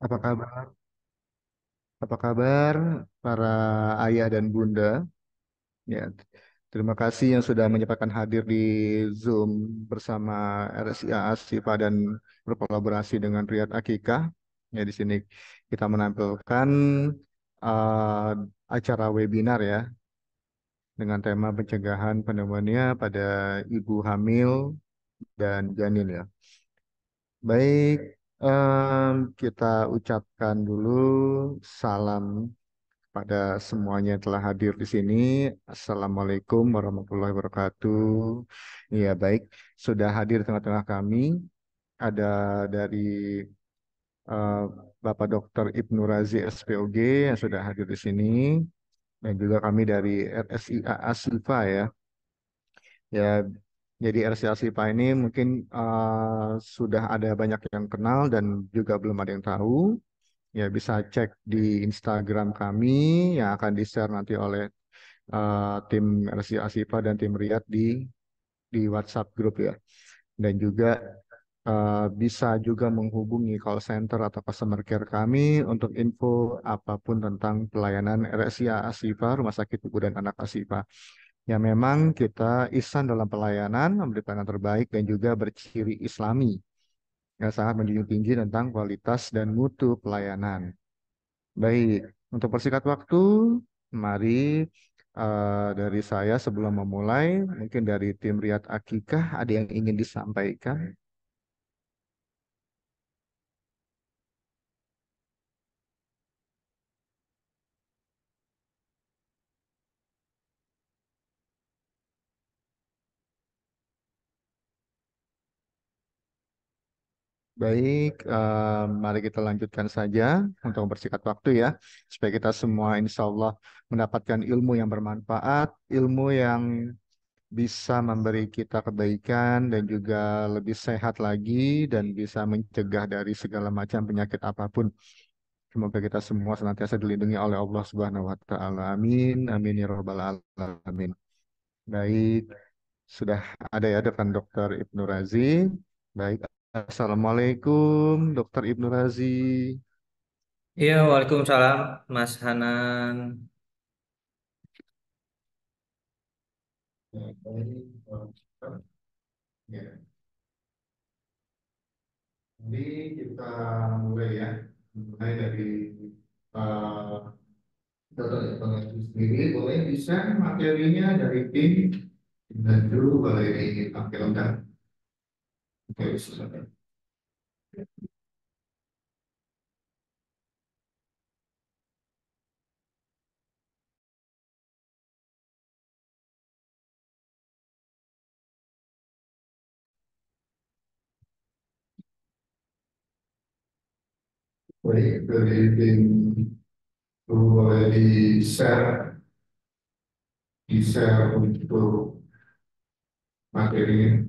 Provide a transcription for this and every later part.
Apa kabar? Apa kabar para ayah dan bunda? Ya, terima kasih yang sudah menyempatkan hadir di Zoom bersama RSIA Asifa dan berkolaborasi dengan Riyad Akikah. Ya, di sini kita menampilkan uh, acara webinar ya dengan tema pencegahan pneumonia pada ibu hamil dan janin ya. Baik, kita ucapkan dulu salam pada semuanya yang telah hadir di sini. Assalamualaikum warahmatullahi wabarakatuh. Iya, baik. Sudah hadir di tengah-tengah kami. Ada dari eh, Bapak Dr. Ibnu Razi SPOG yang sudah hadir di sini. Dan juga kami dari RSIA Ashifa ya. Ya, jadi RSIA Ashifa ini mungkin sudah ada banyak yang kenal dan juga belum ada yang tahu. Ya, bisa cek di Instagram kami yang akan di-share nanti oleh tim RSI Asifa dan tim Riyad di WhatsApp grup ya. Dan juga bisa juga menghubungi call center atau customer care kami untuk info apapun tentang pelayanan RSI Asifa, Rumah Sakit Ibu dan Anak Asifa. Ya memang kita ihsan dalam pelayanan, memberi pelayanan terbaik dan juga berciri Islami yang sangat menjunjung tinggi tentang kualitas dan mutu pelayanan. Baik, untuk persingkat waktu, mari dari saya sebelum memulai, mungkin dari tim Riyad Akikah ada yang ingin disampaikan. Baik, mari kita lanjutkan saja untuk mempersingkat waktu ya, supaya kita semua insya Allah mendapatkan ilmu yang bermanfaat, ilmu yang bisa memberi kita kebaikan dan juga lebih sehat lagi dan bisa mencegah dari segala macam penyakit apapun. Semoga kita semua senantiasa dilindungi oleh Allah Subhanahu wa taala. Amin. Amin ya rabbal alamin. Baik, sudah ada ya depan Dokter Ibnu Razi. Baik. Assalamualaikum Dokter Ibnu Razi. Iya, Waalaikumsalam, Mas Hanan. Ya, baik. Ya, jadi kita mulai ya. Mulai dari uh, Dokter Ibnu Razi sendiri. Boleh bisa materinya dari tim dan dulu boleh ditampilkan. Oke, silakan. Baik, dari tim boleh di-share untuk materinya.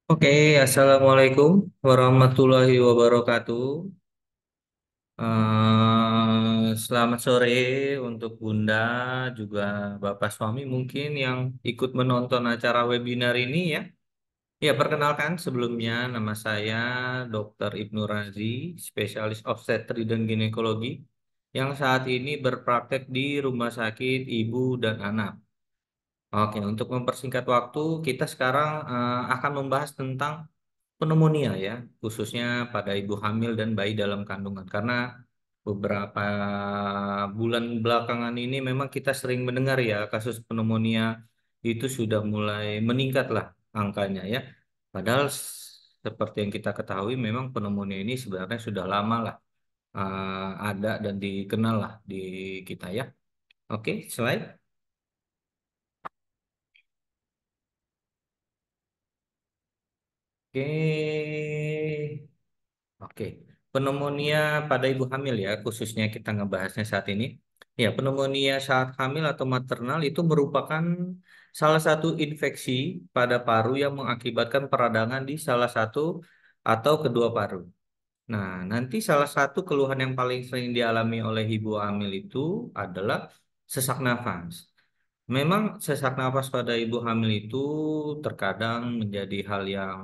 Oke, Assalamualaikum warahmatullahi wabarakatuh. Selamat sore untuk Bunda, juga Bapak suami mungkin yang ikut menonton acara webinar ini ya. Ya, perkenalkan sebelumnya nama saya Dr. Ibnu Razi, spesialis obstetri dan ginekologi yang saat ini berpraktek di Rumah Sakit Ibu dan Anak. Oke, untuk mempersingkat waktu, kita sekarang akan membahas tentang pneumonia ya, khususnya pada ibu hamil dan bayi dalam kandungan. Karena beberapa bulan belakangan ini memang kita sering mendengar ya kasus pneumonia itu sudah mulai meningkat lah angkanya ya. Padahal seperti yang kita ketahui memang pneumonia ini sebenarnya sudah lama lah ada dan dikenal lah di kita ya. Oke, slide. Oke. Oke, pneumonia pada ibu hamil ya, khususnya kita ngebahasnya saat ini. Ya, pneumonia saat hamil atau maternal itu merupakan salah satu infeksi pada paru yang mengakibatkan peradangan di salah satu atau kedua paru. Nah, nanti salah satu keluhan yang paling sering dialami oleh ibu hamil itu adalah sesak nafas. Memang sesak nafas pada ibu hamil itu terkadang menjadi hal yang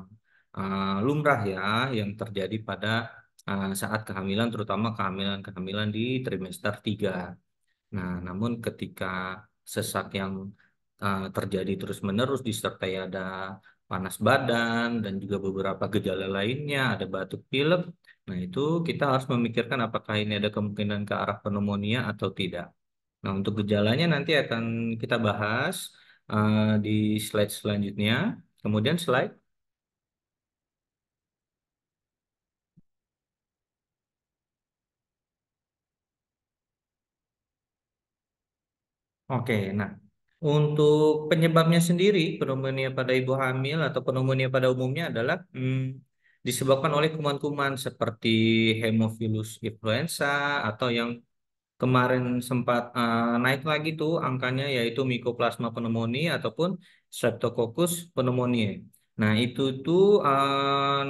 lumrah ya, yang terjadi pada saat kehamilan, terutama kehamilan-kehamilan di trimester 3. Nah, namun ketika sesak yang terjadi terus-menerus disertai ada panas badan dan juga beberapa gejala lainnya, ada batuk pilek, nah itu kita harus memikirkan apakah ini ada kemungkinan ke arah pneumonia atau tidak. Nah, untuk gejalanya nanti akan kita bahas di slide selanjutnya. Kemudian slide. Oke, nah untuk penyebabnya sendiri pneumonia pada ibu hamil atau pneumonia pada umumnya adalah disebabkan oleh kuman-kuman seperti Haemophilus influenza atau yang kemarin sempat naik lagi tuh angkanya yaitu Mycoplasma pneumonia ataupun Streptococcus pneumoniae. Nah, itu tuh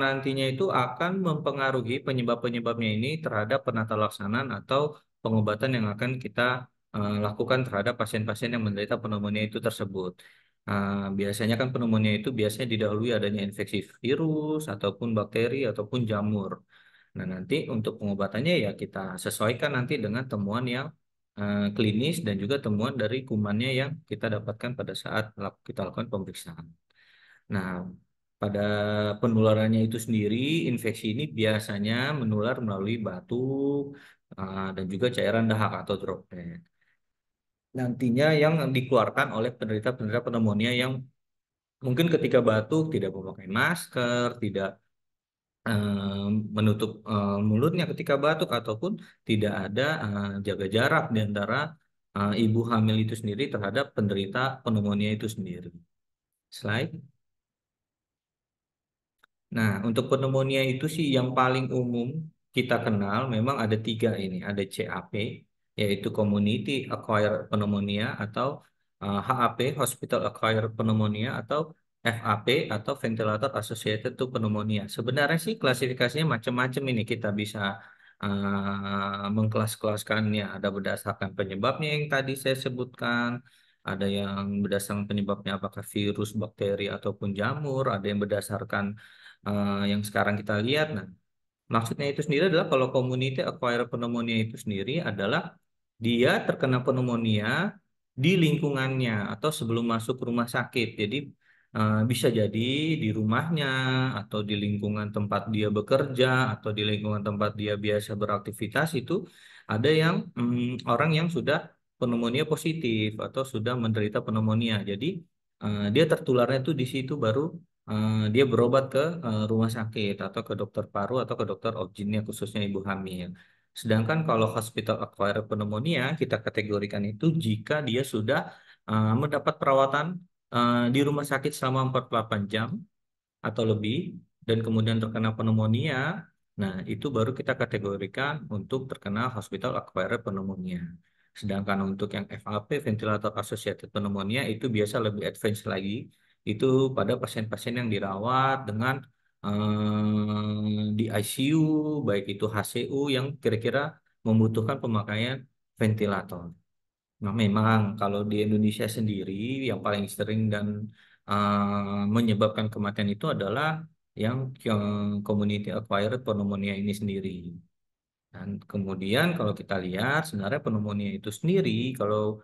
nantinya itu akan mempengaruhi penyebab-penyebabnya ini terhadap penata laksanaan atau pengobatan yang akan kita lakukan terhadap pasien-pasien yang menderita pneumonia itu tersebut. Biasanya kan pneumonia itu biasanya didahului adanya infeksi virus ataupun bakteri ataupun jamur. Nah, nanti untuk pengobatannya ya kita sesuaikan nanti dengan temuan yang klinis dan juga temuan dari kumannya yang kita dapatkan pada saat kita lakukan pemeriksaan. Nah, pada penularannya itu sendiri, infeksi ini biasanya menular melalui batuk dan juga cairan dahak atau droplet. Nantinya yang dikeluarkan oleh penderita-penderita pneumonia yang mungkin ketika batuk tidak memakai masker, tidak menutup mulutnya ketika batuk ataupun tidak ada jaga jarak di antara ibu hamil itu sendiri terhadap penderita pneumonia itu sendiri. Slide. Nah, untuk pneumonia itu sih yang paling umum kita kenal memang ada tiga ini. Ada CAP, yaitu Community Acquired Pneumonia atau HAP, Hospital Acquired Pneumonia atau FAP atau Ventilator Associated to Pneumonia. Sebenarnya sih klasifikasinya macam-macam ini kita bisa mengkelas-kelaskannya. Ada berdasarkan penyebabnya yang tadi saya sebutkan, ada yang berdasarkan penyebabnya apakah virus, bakteri ataupun jamur, ada yang berdasarkan yang sekarang kita lihat. Nah, maksudnya itu sendiri adalah kalau community acquired pneumonia itu sendiri adalah dia terkena pneumonia di lingkungannya atau sebelum masuk rumah sakit. Jadi bisa jadi di rumahnya atau di lingkungan tempat dia bekerja atau di lingkungan tempat dia biasa beraktivitas itu ada yang orang yang sudah pneumonia positif atau sudah menderita pneumonia. Jadi dia tertularnya itu di situ baru dia berobat ke rumah sakit atau ke dokter paru atau ke dokter objinnya khususnya ibu hamil. Sedangkan kalau hospital acquired pneumonia kita kategorikan itu jika dia sudah mendapat perawatan di rumah sakit selama 48 jam atau lebih dan kemudian terkena pneumonia, nah itu baru kita kategorikan untuk terkena hospital acquired pneumonia. Sedangkan untuk yang FAP, ventilator associated pneumonia itu biasa lebih advance lagi, itu pada pasien-pasien yang dirawat dengan di ICU, baik itu HCU yang kira-kira membutuhkan pemakaian ventilator. Nah, memang kalau di Indonesia sendiri yang paling sering dan menyebabkan kematian itu adalah yang community acquired pneumonia ini sendiri. Dan kemudian kalau kita lihat sebenarnya pneumonia itu sendiri kalau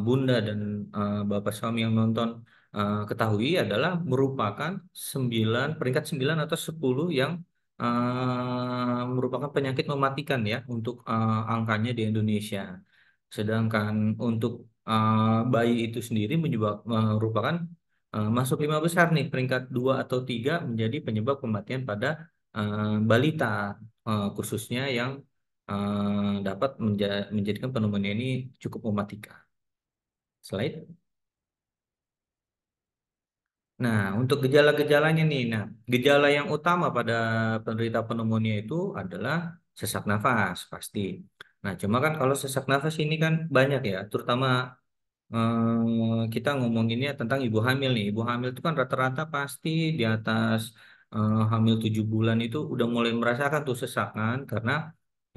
Bunda dan Bapak suami yang nonton ketahui adalah merupakan peringkat 9 atau 10 yang merupakan penyakit mematikan ya untuk angkanya di Indonesia. Sedangkan untuk bayi itu sendiri merupakan masuk 5 besar nih peringkat 2 atau 3 menjadi penyebab kematian pada balita khususnya yang dapat menjadikan pneumonia ini cukup mematikan. Slide. Nah, untuk gejala-gejalanya nih, nah gejala yang utama pada penderita pneumonia itu adalah sesak nafas pasti. Nah, cuma kan kalau sesak nafas ini kan banyak ya, terutama kita ngomonginnya tentang ibu hamil nih. Ibu hamil itu kan rata-rata pasti di atas hamil 7 bulan itu udah mulai merasakan tuh sesakan karena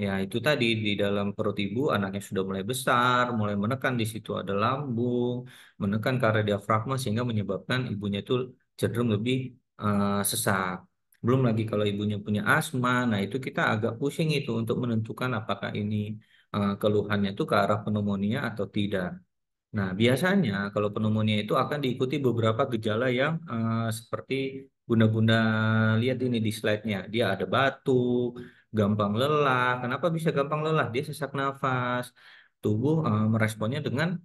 ya itu tadi di dalam perut ibu anaknya sudah mulai besar, mulai menekan di situ ada lambung, menekan ke area diafragma sehingga menyebabkan ibunya itu cenderung lebih sesak. Belum lagi kalau ibunya punya asma, nah itu kita agak pusing itu untuk menentukan apakah ini keluhannya itu ke arah pneumonia atau tidak. Nah, biasanya kalau pneumonia itu akan diikuti beberapa gejala yang seperti Bunda-bunda lihat ini di slide-nya. Dia ada batuk, gampang lelah. Kenapa bisa gampang lelah? Dia sesak nafas. Tubuh meresponnya dengan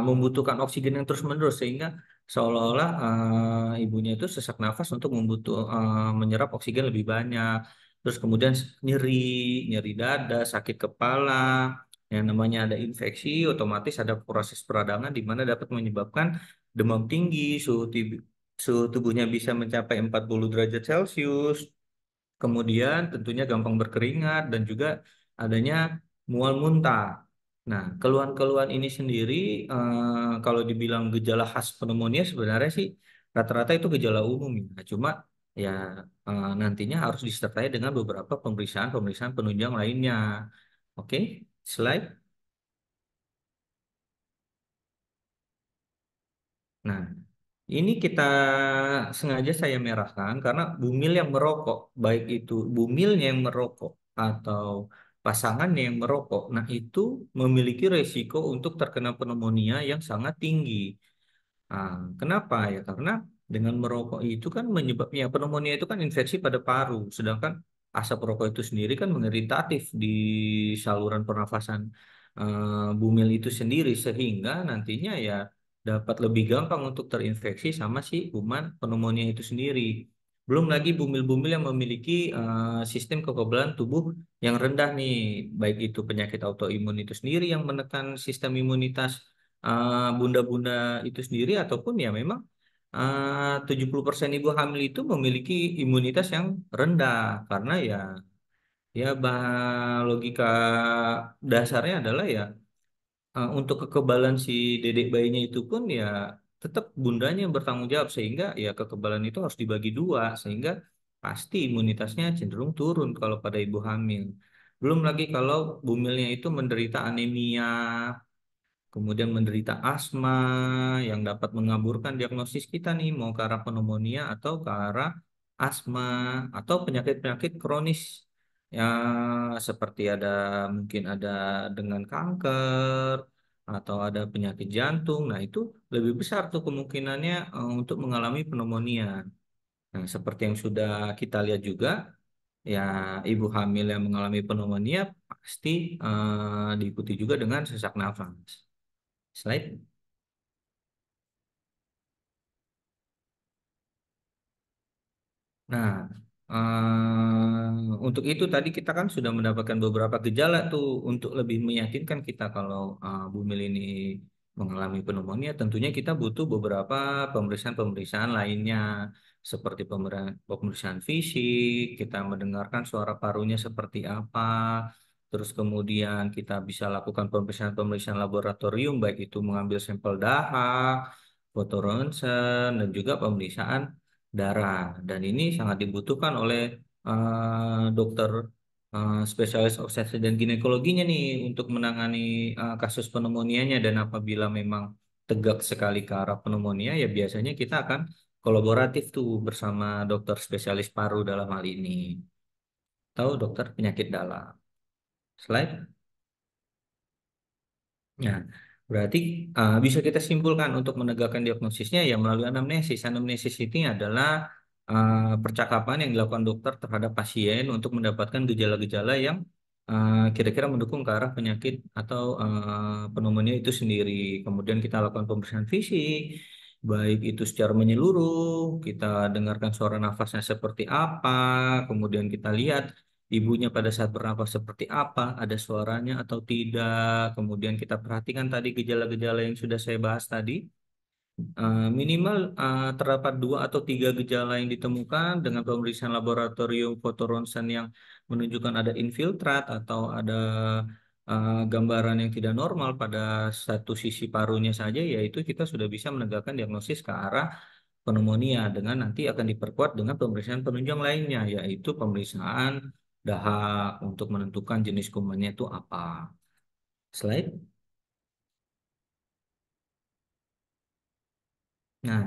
membutuhkan oksigen yang terus-menerus sehingga seolah-olah ibunya itu sesak nafas untuk menyerap oksigen lebih banyak. Terus kemudian nyeri, nyeri dada, sakit kepala. Yang namanya ada infeksi, otomatis ada proses peradangan di mana dapat menyebabkan demam tinggi, suhu tubuhnya bisa mencapai 40 derajat Celcius, kemudian tentunya gampang berkeringat dan juga adanya mual muntah. Nah, keluhan-keluhan ini sendiri, kalau dibilang gejala khas pneumonia sebenarnya sih rata-rata itu gejala umum ya. Cuma ya nantinya harus disertai dengan beberapa pemeriksaan-pemeriksaan penunjang lainnya. Oke, slide. Nah, ini kita sengaja saya merahkan karena bumil yang merokok, baik itu bumilnya yang merokok atau pasangannya yang merokok, nah itu memiliki resiko untuk terkena pneumonia yang sangat tinggi. Nah, kenapa ya? Karena dengan merokok itu kan menyebabnya pneumonia itu kan infeksi pada paru, sedangkan asap rokok itu sendiri kan mengiritatif di saluran pernafasan bumil itu sendiri sehingga nantinya ya dapat lebih gampang untuk terinfeksi sama si kuman pneumonia itu sendiri. Belum lagi bumil-bumil yang memiliki sistem kekebalan tubuh yang rendah nih, baik itu penyakit autoimun itu sendiri yang menekan sistem imunitas bunda-bunda itu sendiri ataupun ya memang 70% ibu hamil itu memiliki imunitas yang rendah karena logika dasarnya adalah ya untuk kekebalan si dedek bayinya itu pun ya tetap bundanya yang bertanggung jawab sehingga ya kekebalan itu harus dibagi dua sehingga pasti imunitasnya cenderung turun kalau pada ibu hamil. Belum lagi kalau bumilnya itu menderita anemia, kemudian menderita asma yang dapat mengaburkan diagnosis kita nih mau ke arah pneumonia atau ke arah asma atau penyakit-penyakit kronis ya seperti mungkin ada dengan kanker atau ada penyakit jantung. Nah, itu lebih besar tuh kemungkinannya untuk mengalami pneumonia. Nah, seperti yang sudah kita lihat juga ya ibu hamil yang mengalami pneumonia pasti diikuti juga dengan sesak nafas. Slide. Nah, untuk itu tadi kita kan sudah mendapatkan beberapa gejala tuh untuk lebih meyakinkan kita kalau Bumil ini mengalami pneumonia. Tentunya kita butuh beberapa pemeriksaan-pemeriksaan lainnya seperti pemeriksaan fisik, kita mendengarkan suara parunya seperti apa, terus kemudian kita bisa lakukan pemeriksaan-pemeriksaan laboratorium baik itu mengambil sampel dahak, foto ronsen, dan juga pemeriksaan darah. Dan ini sangat dibutuhkan oleh dokter spesialis obstetri dan ginekologinya nih untuk menangani kasus pneumonianya dan apabila memang tegak sekali ke arah pneumonia ya biasanya kita akan kolaboratif tuh bersama dokter spesialis paru dalam hal ini. Tahu dokter penyakit dalam. Slide. Nah, berarti bisa kita simpulkan untuk menegakkan diagnosisnya ya melalui anamnesis. Anamnesis ini adalah percakapan yang dilakukan dokter terhadap pasien untuk mendapatkan gejala-gejala yang kira-kira mendukung ke arah penyakit atau pneumonia itu sendiri. Kemudian kita lakukan pemeriksaan fisik, baik itu secara menyeluruh, kita dengarkan suara nafasnya seperti apa, kemudian kita lihat ibunya pada saat bernapas seperti apa, ada suaranya atau tidak. Kemudian kita perhatikan tadi gejala-gejala yang sudah saya bahas tadi. Minimal terdapat 2 atau 3 gejala yang ditemukan dengan pemeriksaan laboratorium foto ronsen yang menunjukkan ada infiltrat atau ada gambaran yang tidak normal pada satu sisi parunya saja, yaitu kita sudah bisa menegakkan diagnosis ke arah pneumonia dengan nanti akan diperkuat dengan pemeriksaan penunjang lainnya, yaitu pemeriksaan dahak untuk menentukan jenis kumannya itu apa. Slide. Nah,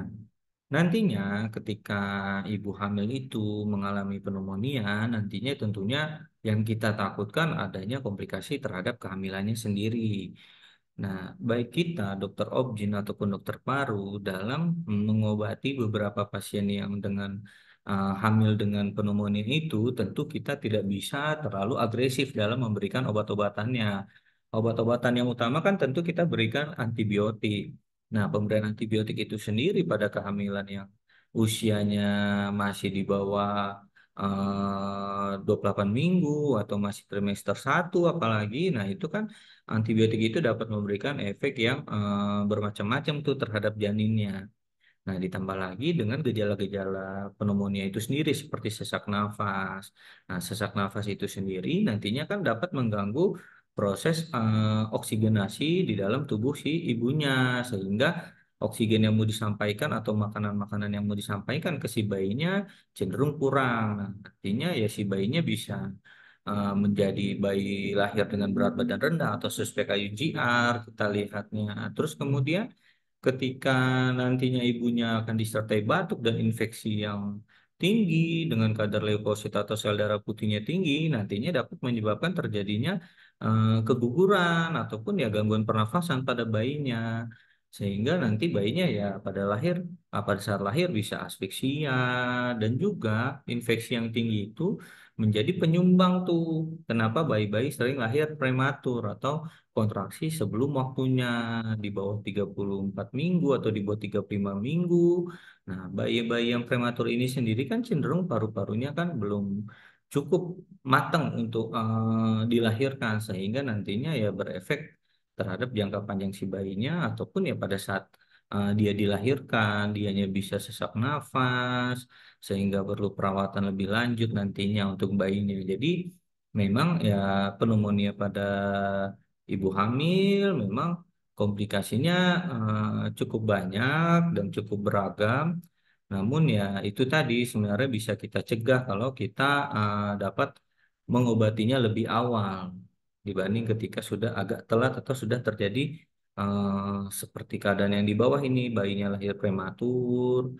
nantinya ketika ibu hamil itu mengalami pneumonia, nantinya tentunya yang kita takutkan adanya komplikasi terhadap kehamilannya sendiri. Nah, baik kita, dokter obgyn ataupun dokter paru, dalam mengobati beberapa pasien yang dengan hamil dengan pneumonia itu, tentu kita tidak bisa terlalu agresif dalam memberikan obat-obatannya. Obat-obatan yang utama kan tentu kita berikan antibiotik. Nah, pemberian antibiotik itu sendiri pada kehamilan yang usianya masih di bawah 28 minggu atau masih trimester 1 apalagi, nah itu kan antibiotik itu dapat memberikan efek yang bermacam-macam tuh terhadap janinnya. Nah, ditambah lagi dengan gejala-gejala pneumonia itu sendiri seperti sesak nafas. Nah, sesak nafas itu sendiri nantinya kan dapat mengganggu proses oksigenasi di dalam tubuh si ibunya, sehingga oksigen yang mau disampaikan atau makanan-makanan yang mau disampaikan ke si bayinya cenderung kurang. Nah, artinya ya si bayinya bisa menjadi bayi lahir dengan berat badan rendah atau suspek IUGR kita lihatnya. Terus kemudian ketika nantinya ibunya akan disertai batuk dan infeksi yang tinggi dengan kadar leukosit atau sel darah putihnya tinggi, nantinya dapat menyebabkan terjadinya keguguran ataupun ya gangguan pernafasan pada bayinya. Sehingga nanti bayinya ya pada saat lahir bisa asfiksia dan juga infeksi yang tinggi itu menjadi penyumbang tuh kenapa bayi-bayi sering lahir prematur atau kontraksi sebelum waktunya di bawah 34 minggu atau di bawah 35 minggu. Nah, bayi-bayi yang prematur ini sendiri kan cenderung paru-parunya kan belum cukup matang untuk dilahirkan sehingga nantinya ya berefek terhadap jangka panjang si bayinya ataupun ya pada saat dia dilahirkan, dianya bisa sesak nafas sehingga perlu perawatan lebih lanjut nantinya untuk bayinya. Jadi memang ya pneumonia pada ibu hamil memang komplikasinya cukup banyak dan cukup beragam. Namun ya itu tadi sebenarnya bisa kita cegah kalau kita dapat mengobatinya lebih awal dibanding ketika sudah agak telat atau sudah terjadi seperti keadaan yang di bawah ini, bayinya lahir prematur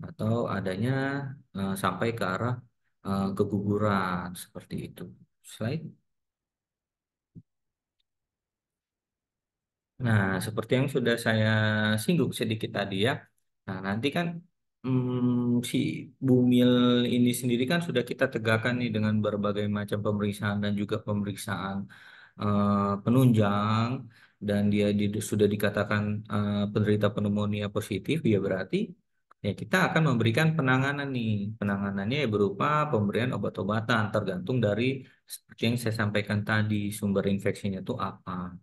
atau adanya sampai ke arah keguguran seperti itu. Slide. Nah, seperti yang sudah saya singgung sedikit tadi ya. Nah, nanti kan si Bumil ini sendiri kan sudah kita tegakkan nih dengan berbagai macam pemeriksaan dan juga pemeriksaan penunjang dan dia sudah dikatakan penderita pneumonia positif, ya berarti ya kita akan memberikan penanganan nih. Penanganannya ya berupa pemberian obat-obatan tergantung dari seperti yang saya sampaikan tadi sumber infeksinya itu apa.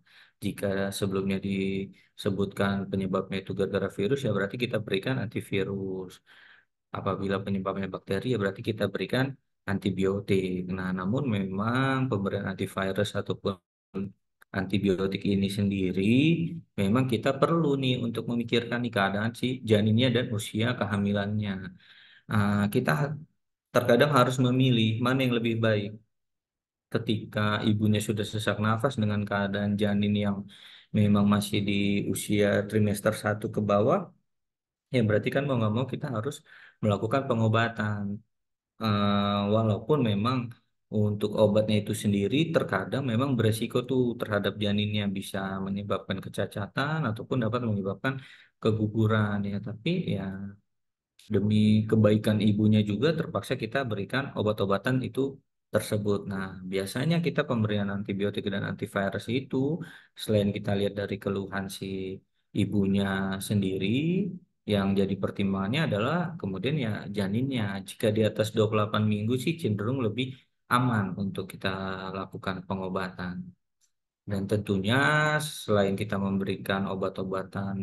Jika sebelumnya disebutkan penyebabnya itu gara-gara virus, ya berarti kita berikan antivirus. Apabila penyebabnya bakteri, ya berarti kita berikan antibiotik. Nah, namun memang pemberian antivirus ataupun antibiotik ini sendiri, memang kita perlu nih untuk memikirkan nih keadaan si janinnya dan usia kehamilannya. Kita terkadang harus memilih mana yang lebih baik ketika ibunya sudah sesak nafas dengan keadaan janin yang memang masih di usia trimester 1 ke bawah, ya berarti kan mau nggak mau kita harus melakukan pengobatan. Walaupun memang untuk obatnya itu sendiri terkadang memang beresiko tuh terhadap janinnya bisa menyebabkan kecacatan ataupun dapat menyebabkan keguguran ya. Tapi ya demi kebaikan ibunya juga terpaksa kita berikan obat-obatan itu tersebut. Nah, biasanya kita pemberian antibiotik dan antivirus itu selain kita lihat dari keluhan si ibunya sendiri, yang jadi pertimbangannya adalah kemudian ya janinnya. Jika di atas 28 minggu sih cenderung lebih aman untuk kita lakukan pengobatan. Dan tentunya selain kita memberikan obat-obatan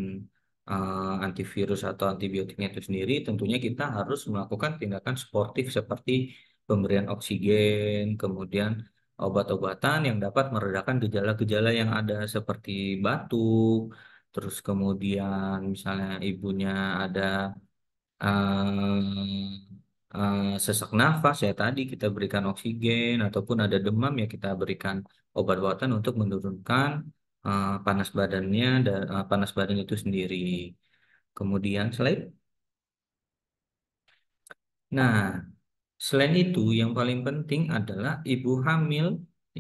antivirus atau antibiotiknya itu sendiri, tentunya kita harus melakukan tindakan sportif seperti pemberian oksigen, kemudian obat-obatan yang dapat meredakan gejala-gejala yang ada seperti batuk, terus kemudian misalnya ibunya ada sesak nafas ya tadi kita berikan oksigen, ataupun ada demam ya kita berikan obat-obatan untuk menurunkan panas badannya dan panas badan itu sendiri. Kemudian nah, selain itu yang paling penting adalah ibu hamil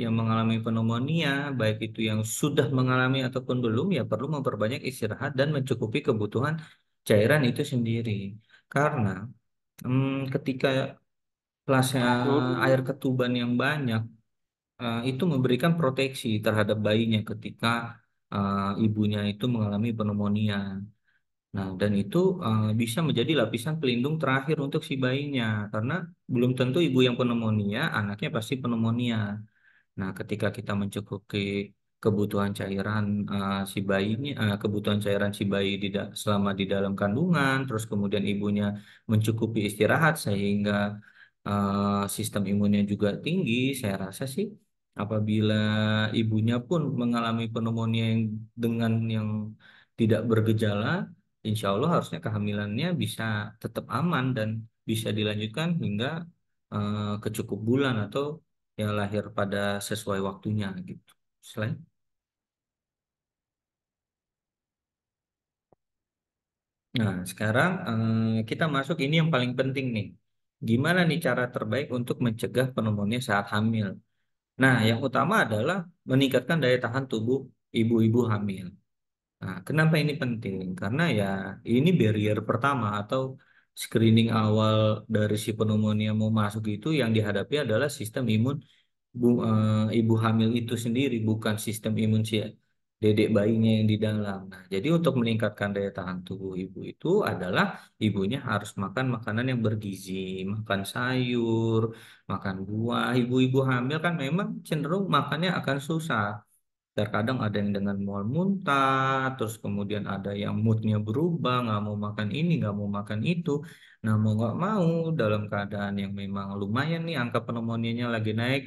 yang mengalami pneumonia, baik itu yang sudah mengalami ataupun belum, ya perlu memperbanyak istirahat dan mencukupi kebutuhan cairan itu sendiri. Karena ketika kelasnya air ketuban yang banyak, itu memberikan proteksi terhadap bayinya ketika ibunya itu mengalami pneumonia. Nah, dan itu bisa menjadi lapisan pelindung terakhir untuk si bayinya, karena belum tentu ibu yang pneumonia, anaknya pasti pneumonia. Nah, ketika kita mencukupi kebutuhan cairan si bayinya, kebutuhan cairan si bayi selama di dalam kandungan, terus kemudian ibunya mencukupi istirahat sehingga sistem imunnya juga tinggi, saya rasa sih apabila ibunya pun mengalami pneumonia yang dengan yang tidak bergejala, insya Allah harusnya kehamilannya bisa tetap aman dan bisa dilanjutkan hingga kecukup bulan atau ya lahir pada sesuai waktunya gitu. Selain, nah sekarang kita masuk ini yang paling penting nih. Gimana nih cara terbaik untuk mencegah pneumonia saat hamil? Nah, yang utama adalah meningkatkan daya tahan tubuh ibu-ibu hamil. Nah, kenapa ini penting? Karena ya ini barrier pertama atau screening awal dari si pneumonia mau masuk itu yang dihadapi adalah sistem imun ibu hamil itu sendiri, bukan sistem imun si dedek bayinya yang di dalam. Nah, jadi untuk meningkatkan daya tahan tubuh ibu itu adalah ibunya harus makan makanan yang bergizi, makan sayur, makan buah. Ibu-ibu hamil kan memang cenderung makannya akan susah. Terkadang ada yang dengan mual muntah, terus kemudian ada yang moodnya berubah, nggak mau makan ini, nggak mau makan itu. Nah, mau nggak mau dalam keadaan yang memang lumayan nih angka pneumonia lagi naik,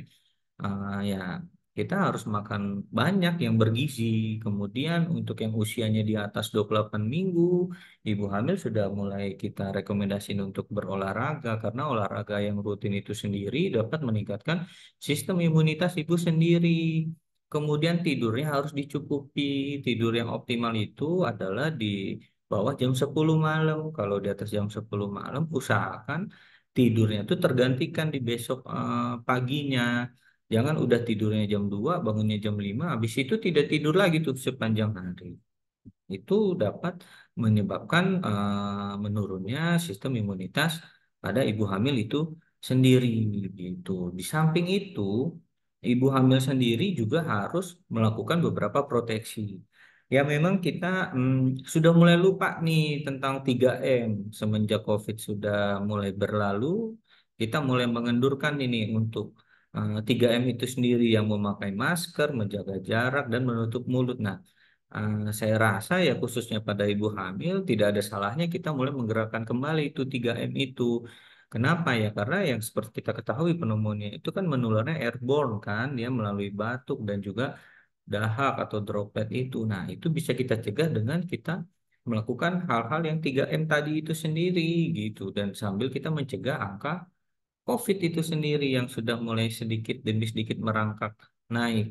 ya kita harus makan banyak yang bergizi. Kemudian untuk yang usianya di atas 28 minggu, ibu hamil sudah mulai kita rekomendasiin untuk berolahraga karena olahraga yang rutin itu sendiri dapat meningkatkan sistem imunitas ibu sendiri. Kemudian tidurnya harus dicukupi. Tidur yang optimal itu adalah di bawah jam 10 malam. Kalau di atas jam 10 malam, usahakan tidurnya itu tergantikan di besok paginya. Jangan udah tidurnya jam 2 bangunnya jam 5 habis itu tidak tidur lagi tuh sepanjang hari. Itu dapat menyebabkan menurunnya sistem imunitas pada ibu hamil itu sendiri gitu. Di samping itu, ibu hamil sendiri juga harus melakukan beberapa proteksi. Ya memang kita sudah mulai lupa nih tentang 3M semenjak COVID sudah mulai berlalu, kita mulai mengendurkan ini untuk 3M itu sendiri yang memakai masker, menjaga jarak dan menutup mulut. Nah, saya rasa ya khususnya pada ibu hamil tidak ada salahnya kita mulai menggerakkan kembali itu 3M itu. Kenapa ya? Karena yang seperti kita ketahui pneumonia itu kan menularnya airborne kan, dia melalui batuk dan juga dahak atau droplet itu. Nah, itu bisa kita cegah dengan kita melakukan hal-hal yang 3M tadi itu sendiri gitu dan sambil kita mencegah angka COVID itu sendiri yang sudah mulai sedikit demi sedikit merangkak naik.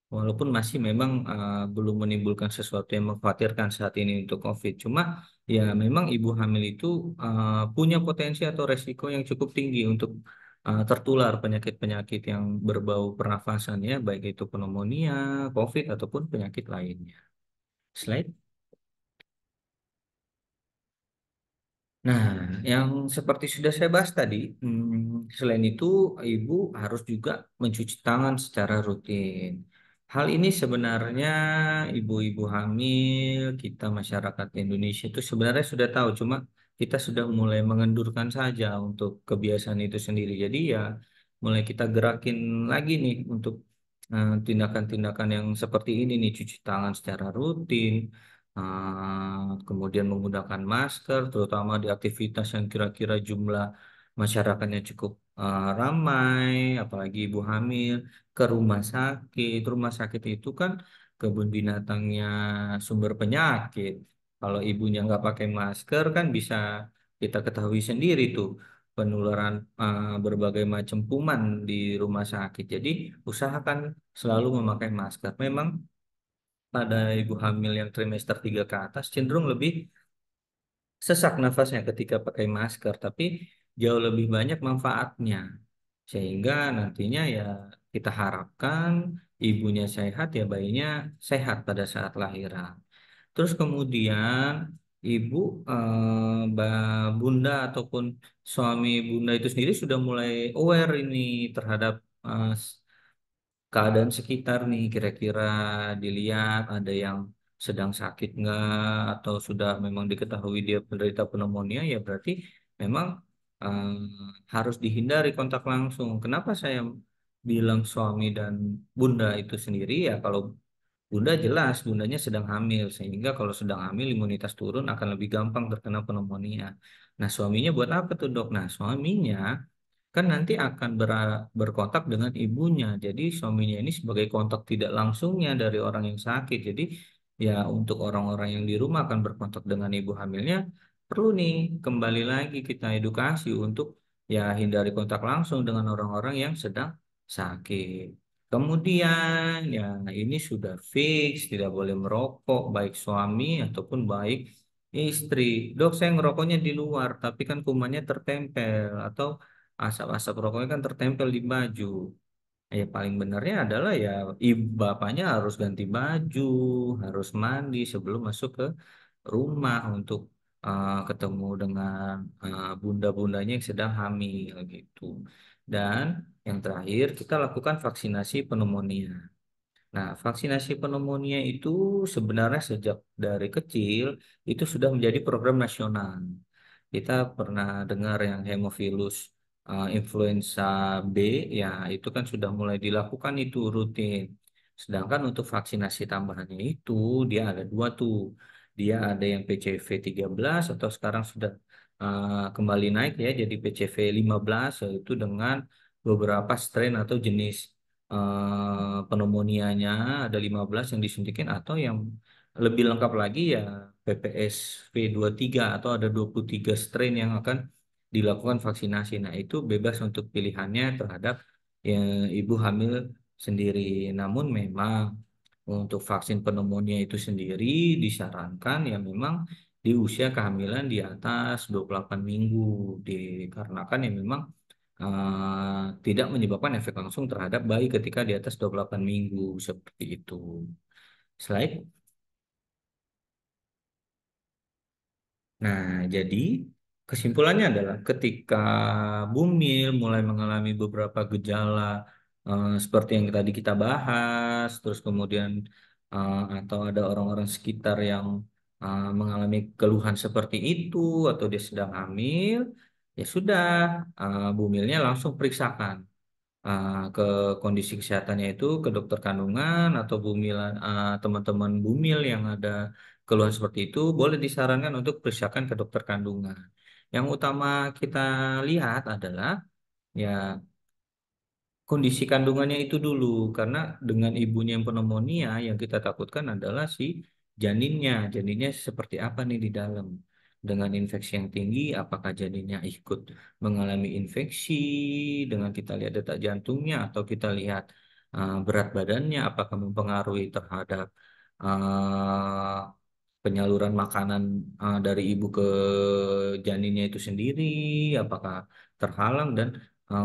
Walaupun masih memang belum menimbulkan sesuatu yang mengkhawatirkan saat ini untuk COVID. Cuma ya memang ibu hamil itu punya potensi atau resiko yang cukup tinggi untuk tertular penyakit-penyakit yang berbau pernafasan ya, baik itu pneumonia, COVID ataupun penyakit lainnya. Slide. Nah, yang seperti sudah saya bahas tadi, selain itu ibu harus juga mencuci tangan secara rutin. Hal ini sebenarnya ibu-ibu hamil, kita masyarakat Indonesia itu sebenarnya sudah tahu, cuma kita sudah mulai mengendurkan saja untuk kebiasaan itu sendiri. Jadi ya mulai kita gerakin lagi nih untuk tindakan-tindakan yang seperti ini nih, cuci tangan secara rutin, kemudian menggunakan masker, terutama di aktivitas yang kira-kira jumlah masyarakatnya cukup ramai, apalagi ibu hamil, ke rumah sakit. Rumah sakit itu kan kebun binatangnya sumber penyakit. Kalau ibunya nggak pakai masker kan bisa kita ketahui sendiri tuh penularan berbagai macam kuman di rumah sakit. Jadi usahakan selalu memakai masker. Memang pada ibu hamil yang trimester 3 ke atas cenderung lebih sesak nafasnya ketika pakai masker, tapi jauh lebih banyak manfaatnya. Sehingga nantinya ya kita harapkan ibunya sehat ya bayinya sehat pada saat lahiran. Terus kemudian ibu, bunda ataupun suami bunda itu sendiri sudah mulai aware ini terhadap eh, keadaan sekitar nih, kira-kira dilihat ada yang sedang sakit nggak atau sudah memang diketahui dia penderita pneumonia, ya berarti memang eh, harus dihindari kontak langsung. Kenapa saya bilang suami dan bunda itu sendiri ya? Kalau bunda jelas bundanya sedang hamil, sehingga kalau sedang hamil imunitas turun akan lebih gampang terkena pneumonia. Nah, suaminya buat apa tuh, Dok? Nah, suaminya kan nanti akan berkontak dengan ibunya. Jadi suaminya ini sebagai kontak tidak langsungnya dari orang yang sakit. Jadi ya untuk orang-orang yang di rumah akan berkontak dengan ibu hamilnya, perlu nih kembali lagi kita edukasi untuk ya hindari kontak langsung dengan orang-orang yang sedang sakit. Kemudian ya ini sudah fix tidak boleh merokok baik suami ataupun baik istri. Dok, saya ngerokoknya di luar, tapi kan kumannya tertempel atau asap-asap rokoknya kan tertempel di baju. Ya paling benarnya adalah ya ibu bapaknya harus ganti baju, harus mandi sebelum masuk ke rumah untuk ketemu dengan bunda-bundanya yang sedang hamil gitu. Dan yang terakhir kita lakukan vaksinasi pneumonia. Nah, vaksinasi pneumonia itu sebenarnya sejak dari kecil itu sudah menjadi program nasional. Kita pernah dengar yang hemofilus influenza B, ya itu kan sudah mulai dilakukan itu rutin. Sedangkan untuk vaksinasi tambahannya itu dia ada dua tuh. Dia ada yang PCV 13 atau sekarang sudah kembali naik ya jadi PCV 15 yaitu dengan beberapa strain atau jenis pneumonianya ada 15 yang disuntikin atau yang lebih lengkap lagi ya PPSV 23 atau ada 23 strain yang akan dilakukan vaksinasi. Nah, itu bebas untuk pilihannya terhadap ya, ibu hamil sendiri. Namun memang untuk vaksin pneumonia itu sendiri disarankan ya memang di usia kehamilan di atas 28 minggu dikarenakan ya memang tidak menyebabkan efek langsung terhadap bayi ketika di atas 28 minggu seperti itu. Slide. Nah, jadi kesimpulannya adalah ketika bumil mulai mengalami beberapa gejala seperti yang tadi kita bahas, terus kemudian atau ada orang-orang sekitar yang mengalami keluhan seperti itu atau dia sedang hamil, ya sudah bumilnya langsung periksakan ke kondisi kesehatannya itu ke dokter kandungan atau bumilan teman-teman bumil yang ada keluhan seperti itu boleh disarankan untuk periksakan ke dokter kandungan. Yang utama kita lihat adalah ya kondisi kandungannya itu dulu karena dengan ibunya yang pneumonia yang kita takutkan adalah si janinnya. Janinnya seperti apa nih di dalam? Dengan infeksi yang tinggi, apakah janinnya ikut mengalami infeksi dengan kita lihat detak jantungnya atau kita lihat berat badannya, apakah mempengaruhi terhadap uh, penyaluran makanan dari ibu ke janinnya itu sendiri, apakah terhalang dan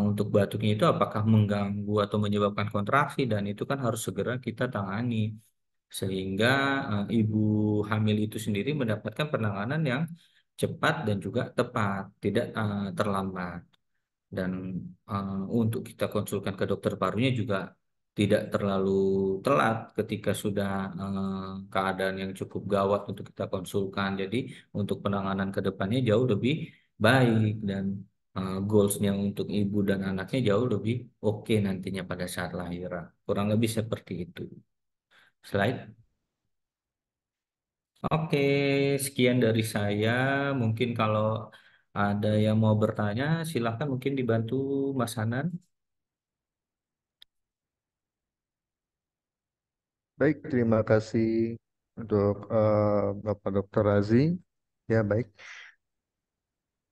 untuk batuknya itu apakah mengganggu atau menyebabkan kontraksi dan itu kan harus segera kita tangani sehingga ibu hamil itu sendiri mendapatkan penanganan yang cepat dan juga tepat, tidak terlambat. Dan untuk kita konsulkan ke dokter parunya juga tidak terlalu telat ketika sudah keadaan yang cukup gawat untuk kita konsulkan. Jadi untuk penanganan ke depannya jauh lebih baik dan goalsnya untuk ibu dan anaknya jauh lebih oke nantinya pada saat lahiran. Kurang lebih seperti itu. Slide. Oke, sekian dari saya. Mungkin kalau ada yang mau bertanya, silahkan mungkin dibantu Mas Hanan. Baik, terima kasih untuk Bapak Dr. Razi. Ya, baik.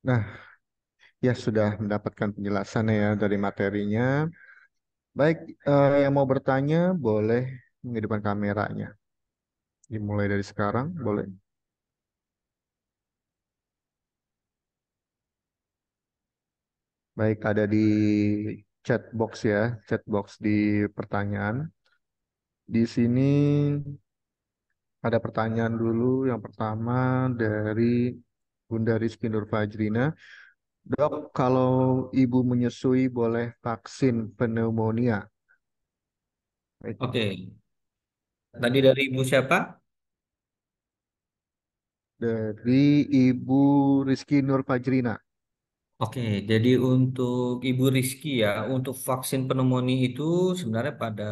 Nah, ya sudah mendapatkan penjelasannya ya dari materinya. Baik, yang mau bertanya boleh menghidupkan kameranya. Dimulai dari sekarang, boleh. Baik, ada di chat box ya, chat box di pertanyaan. Di sini ada pertanyaan dulu. Yang pertama dari Bunda Rizky Nur Fajrina. Dok, kalau ibu menyusui boleh vaksin pneumonia? Baik. Oke, tadi dari ibu siapa? Dari Ibu Rizky Nur Fajrina. Oke, jadi untuk Ibu Rizky ya, untuk vaksin pneumonia itu sebenarnya pada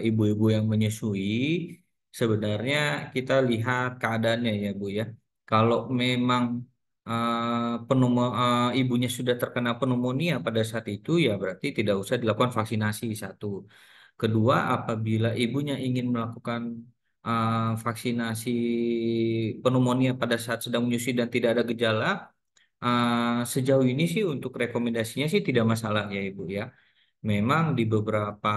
ibu-ibu yang menyusui, sebenarnya kita lihat keadaannya ya Bu ya. Kalau memang ibunya sudah terkena pneumonia pada saat itu, ya berarti tidak usah dilakukan vaksinasi satu. Kedua, apabila ibunya ingin melakukan vaksinasi pneumonia pada saat sedang menyusui dan tidak ada gejala, sejauh ini sih untuk rekomendasinya sih tidak masalah ya Ibu ya. Memang di beberapa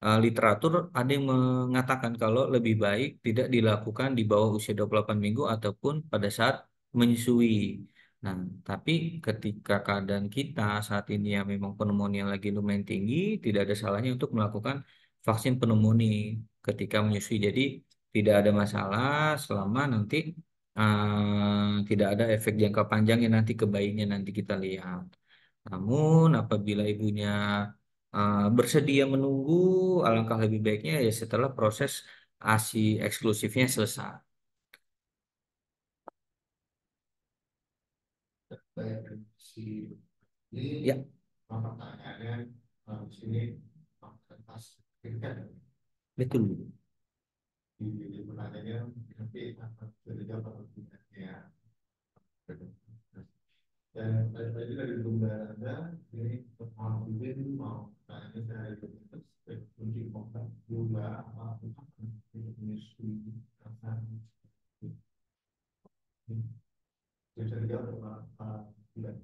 literatur ada yang mengatakan kalau lebih baik tidak dilakukan di bawah usia 28 minggu ataupun pada saat menyusui. Nah, tapi ketika keadaan kita saat ini yang memang pneumonia lagi lumayan tinggi, tidak ada salahnya untuk melakukan vaksin pneumonia ketika menyusui. Jadi tidak ada masalah selama nanti tidak ada efek jangka panjangnya nanti ke bayinya nanti kita lihat. Namun apabila ibunya bersedia menunggu, alangkah lebih baiknya ya setelah proses ASI eksklusifnya selesai. Baik, si ini Ya, pertanyaannya di sini kertas ini kan betul. di pertanyaannya nanti akan terjawab atau tidak ya. Dan tadi dari Bunda Anda ini mungkin mau tanya dari kunci kontak gula apa untuk menyusui karena bisa dijawab apa tidak.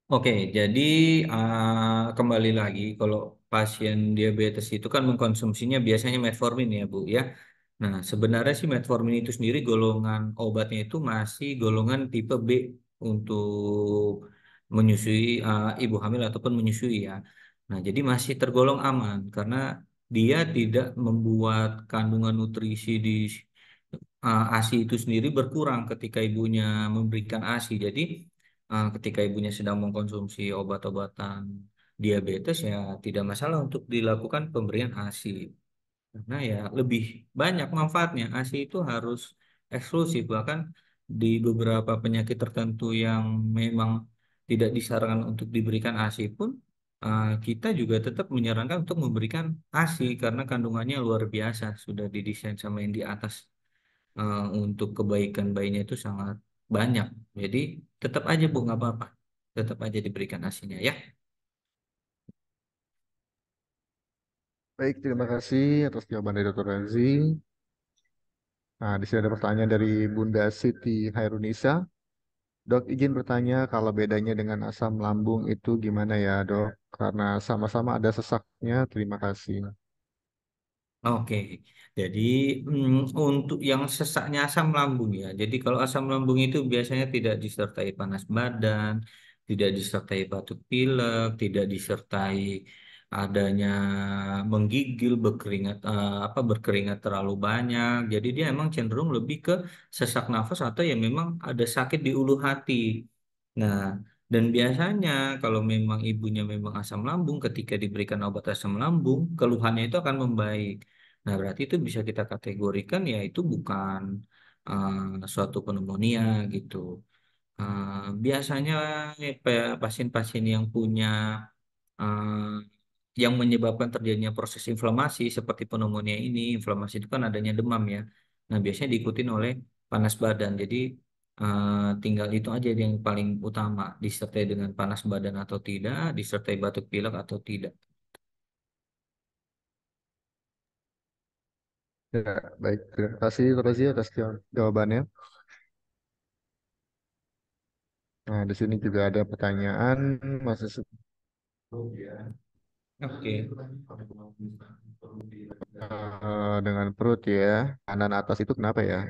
Oke, jadi kembali lagi kalau pasien diabetes itu kan mengkonsumsinya biasanya metformin ya Bu ya. Nah, sebenarnya sih metformin itu sendiri golongan obatnya itu masih golongan tipe B untuk menyusui ibu hamil ataupun menyusui ya. Nah, jadi masih tergolong aman karena dia tidak membuat kandungan nutrisi di ASI itu sendiri berkurang ketika ibunya memberikan ASI. Jadi ketika ibunya sedang mengkonsumsi obat-obatan diabetes ya tidak masalah untuk dilakukan pemberian ASI. Karena ya lebih banyak manfaatnya. ASI itu harus eksklusif. Bahkan di beberapa penyakit tertentu yang memang tidak disarankan untuk diberikan ASI pun kita juga tetap menyarankan untuk memberikan ASI karena kandungannya luar biasa. Sudah didesain sama yang di atas untuk kebaikan bayinya itu sangat banyak. Jadi tetap aja Bu nggak apa-apa. Tetap aja diberikan ASI-nya ya. Baik, terima kasih atas jawaban dari Dr. Renzi. Nah, di sini ada pertanyaan dari Bunda Siti Hairunisa. Dok, izin bertanya kalau bedanya dengan asam lambung itu gimana ya, Dok? Karena sama-sama ada sesaknya. Terima kasih. Oke, jadi untuk yang sesaknya asam lambung ya. Jadi kalau asam lambung itu biasanya tidak disertai panas badan, tidak disertai batuk pilek, tidak disertai adanya menggigil, berkeringat terlalu banyak. Jadi dia emang cenderung lebih ke sesak nafas atau yang memang ada sakit di ulu hati. Nah, dan biasanya kalau memang ibunya memang asam lambung, ketika diberikan obat asam lambung, keluhannya itu akan membaik. Nah, berarti itu bisa kita kategorikan ya itu bukan suatu pneumonia gitu. Biasanya pasien-pasien yang punya yang menyebabkan terjadinya proses inflamasi seperti pneumonia ini, inflamasi itu kan adanya demam ya. Nah, biasanya diikutin oleh panas badan. Jadi tinggal itu aja yang paling utama, disertai dengan panas badan atau tidak, disertai batuk pilek atau tidak. Ya, baik. Terima kasih, Dr. Renzi, atas jawabannya. Nah, di sini juga ada pertanyaan masih Oke. dengan perut ya. Kanan atas itu kenapa ya?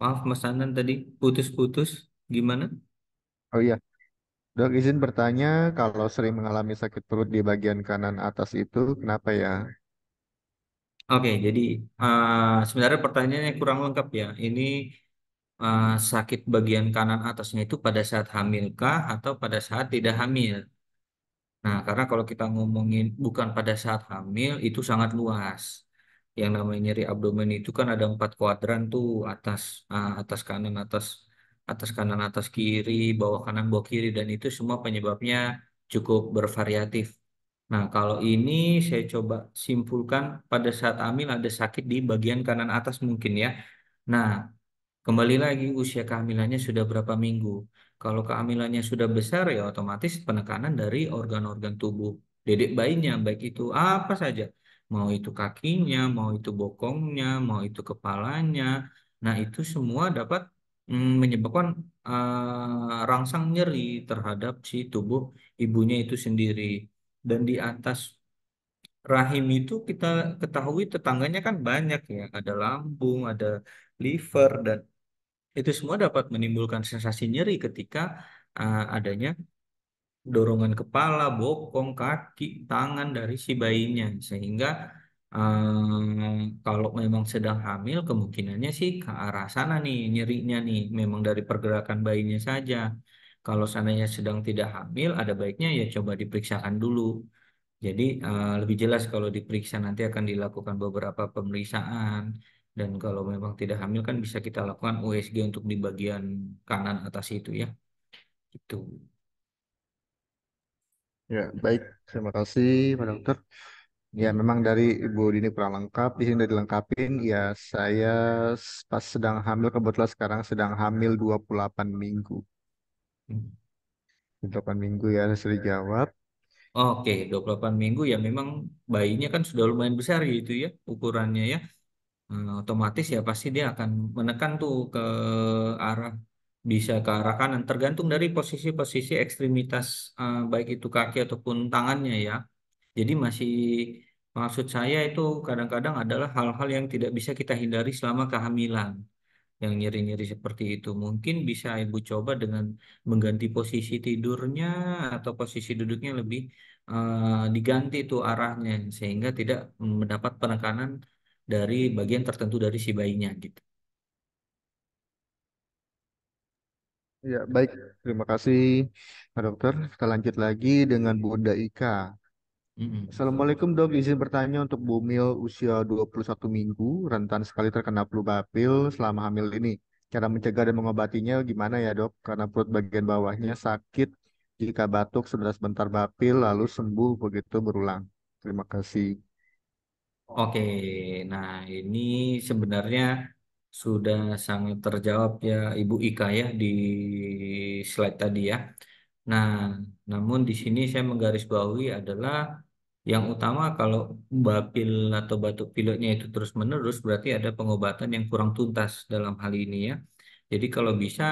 Maaf Mas Anan tadi putus-putus. Gimana? Oh iya, dok izin bertanya kalau sering mengalami sakit perut di bagian kanan atas itu kenapa ya? Oke, jadi sebenarnya pertanyaannya kurang lengkap ya. Ini sakit bagian kanan atasnya itu pada saat hamilkah atau pada saat tidak hamil? Nah, karena kalau kita ngomongin bukan pada saat hamil itu sangat luas. Yang namanya nyeri abdomen itu kan ada 4 kuadran tuh, atas kanan, atas kanan, atas kiri, bawah kanan, bawah kiri, dan itu semua penyebabnya cukup bervariatif. Nah, kalau ini saya coba simpulkan pada saat hamil ada sakit di bagian kanan atas mungkin ya. Nah, kembali lagi usia kehamilannya sudah berapa minggu. Kalau kehamilannya sudah besar ya otomatis penekanan dari organ-organ tubuh dedek bayinya, baik itu apa saja. Mau itu kakinya, mau itu bokongnya, mau itu kepalanya. Nah itu semua dapat menyebabkan rangsang nyeri terhadap si tubuh ibunya itu sendiri. Dan di atas rahim itu kita ketahui tetangganya kan banyak ya. Ada lambung, ada liver, dan itu semua dapat menimbulkan sensasi nyeri ketika adanya dorongan kepala, bokong, kaki, tangan dari si bayinya. Sehingga kalau memang sedang hamil, kemungkinannya sih ke arah sana nih nyerinya nih, memang dari pergerakan bayinya saja. Kalau seandainya sedang tidak hamil, ada baiknya ya coba diperiksakan dulu. Jadi lebih jelas kalau diperiksa nanti akan dilakukan beberapa pemeriksaan, dan kalau memang tidak hamil kan bisa kita lakukan USG untuk di bagian kanan atas itu ya. Itu. Ya, baik. Terima kasih, Pak Dokter. Ya, memang dari Ibu Dini kurang lengkap. Di sini udah dilengkapin. Ya, saya pas sedang hamil, kebetulan sekarang sedang hamil 28 minggu. 28 minggu ya, sudah dijawab. Oke, 28 minggu ya memang bayinya kan sudah lumayan besar gitu ya ukurannya ya. Otomatis ya pasti dia akan menekan tuh ke arah bisa ke arah kanan tergantung dari posisi-posisi ekstremitas baik itu kaki ataupun tangannya ya. Jadi masih maksud saya itu kadang-kadang adalah hal-hal yang tidak bisa kita hindari selama kehamilan. Yang nyeri-nyeri seperti itu mungkin bisa ibu coba dengan mengganti posisi tidurnya atau posisi duduknya lebih diganti tuh arahnya sehingga tidak mendapat penekanan dari bagian tertentu dari si bayinya gitu. Ya, baik. Terima kasih, Pak Dokter. Kita lanjut lagi dengan Bunda Ika. Mm-mm. Assalamualaikum dok, izin bertanya untuk Bumil usia 21 minggu, rentan sekali terkena flu bapil selama hamil ini. Cara mencegah dan mengobatinya gimana ya dok? Karena perut bagian bawahnya sakit jika batuk sebentar bapil lalu sembuh begitu berulang. Terima kasih. Oke, nah ini sebenarnya sudah sangat terjawab ya Ibu Ika ya di slide tadi ya. Nah, namun di sini saya menggarisbawahi adalah yang utama kalau bapil atau batuk pileknya itu terus-menerus berarti ada pengobatan yang kurang tuntas dalam hal ini ya. Jadi kalau bisa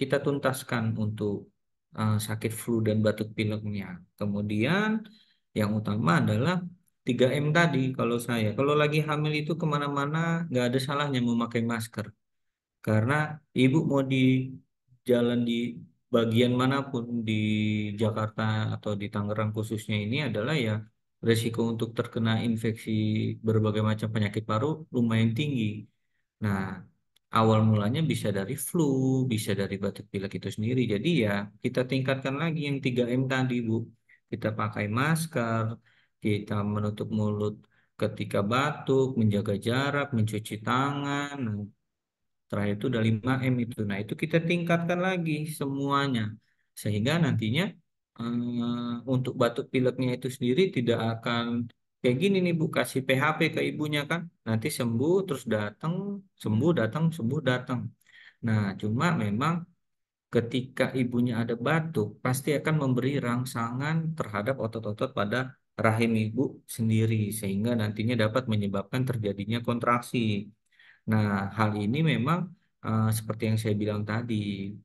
kita tuntaskan untuk sakit flu dan batuk pileknya. Kemudian yang utama adalah 3M tadi kalau saya. Kalau lagi hamil itu kemana-mana nggak ada salahnya memakai masker. Karena ibu mau di jalan di bagian manapun di Jakarta atau di Tangerang khususnya ini adalah ya resiko untuk terkena infeksi berbagai macam penyakit paru lumayan tinggi. Nah, awal mulanya bisa dari flu, bisa dari batuk pilek itu sendiri. Jadi ya kita tingkatkan lagi yang 3M tadi, Bu. Kita pakai masker, kita menutup mulut ketika batuk, menjaga jarak, mencuci tangan. Nah, terakhir itu udah 5M itu. Nah, itu kita tingkatkan lagi semuanya. Sehingga nantinya untuk batuk pileknya itu sendiri tidak akan kayak gini nih Bu, kasih PHP ke ibunya kan. Nanti sembuh terus datang, sembuh datang, sembuh datang. Nah, cuma memang ketika ibunya ada batuk, pasti akan memberi rangsangan terhadap otot-otot pada rahim ibu sendiri, sehingga nantinya dapat menyebabkan terjadinya kontraksi. Nah, hal ini memang seperti yang saya bilang tadi,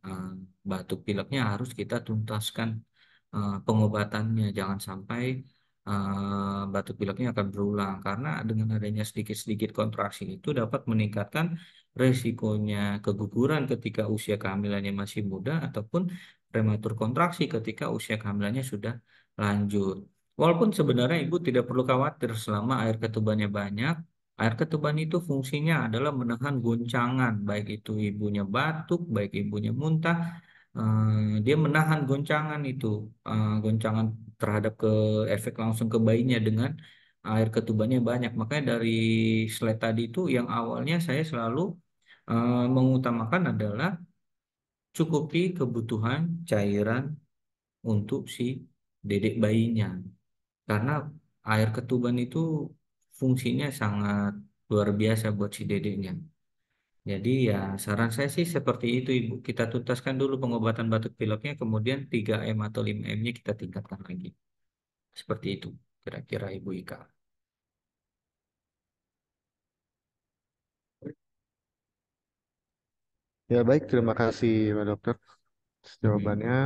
eh, batuk pileknya harus kita tuntaskan pengobatannya, jangan sampai batuk pileknya akan berulang karena dengan adanya sedikit-sedikit kontraksi itu dapat meningkatkan resikonya keguguran ketika usia kehamilannya masih muda ataupun prematur kontraksi ketika usia kehamilannya sudah lanjut. Walaupun sebenarnya ibu tidak perlu khawatir selama air ketubannya banyak. Air ketuban itu fungsinya adalah menahan goncangan, baik itu ibunya batuk, baik ibunya muntah, dia menahan goncangan itu, goncangan terhadap efek langsung ke bayinya dengan air ketubannya banyak. Makanya dari slide tadi itu yang awalnya saya selalu mengutamakan adalah cukupi kebutuhan cairan untuk si dedek bayinya. Karena air ketuban itu fungsinya sangat luar biasa buat si dedeknya. Jadi ya saran saya sih seperti itu Ibu. Kita tuntaskan dulu pengobatan batuk pileknya, kemudian 3M atau 5M-nya kita tingkatkan lagi. Seperti itu kira-kira Ibu Ika. Ya baik, terima kasih Pak Dokter. Mhm. Jawabannya.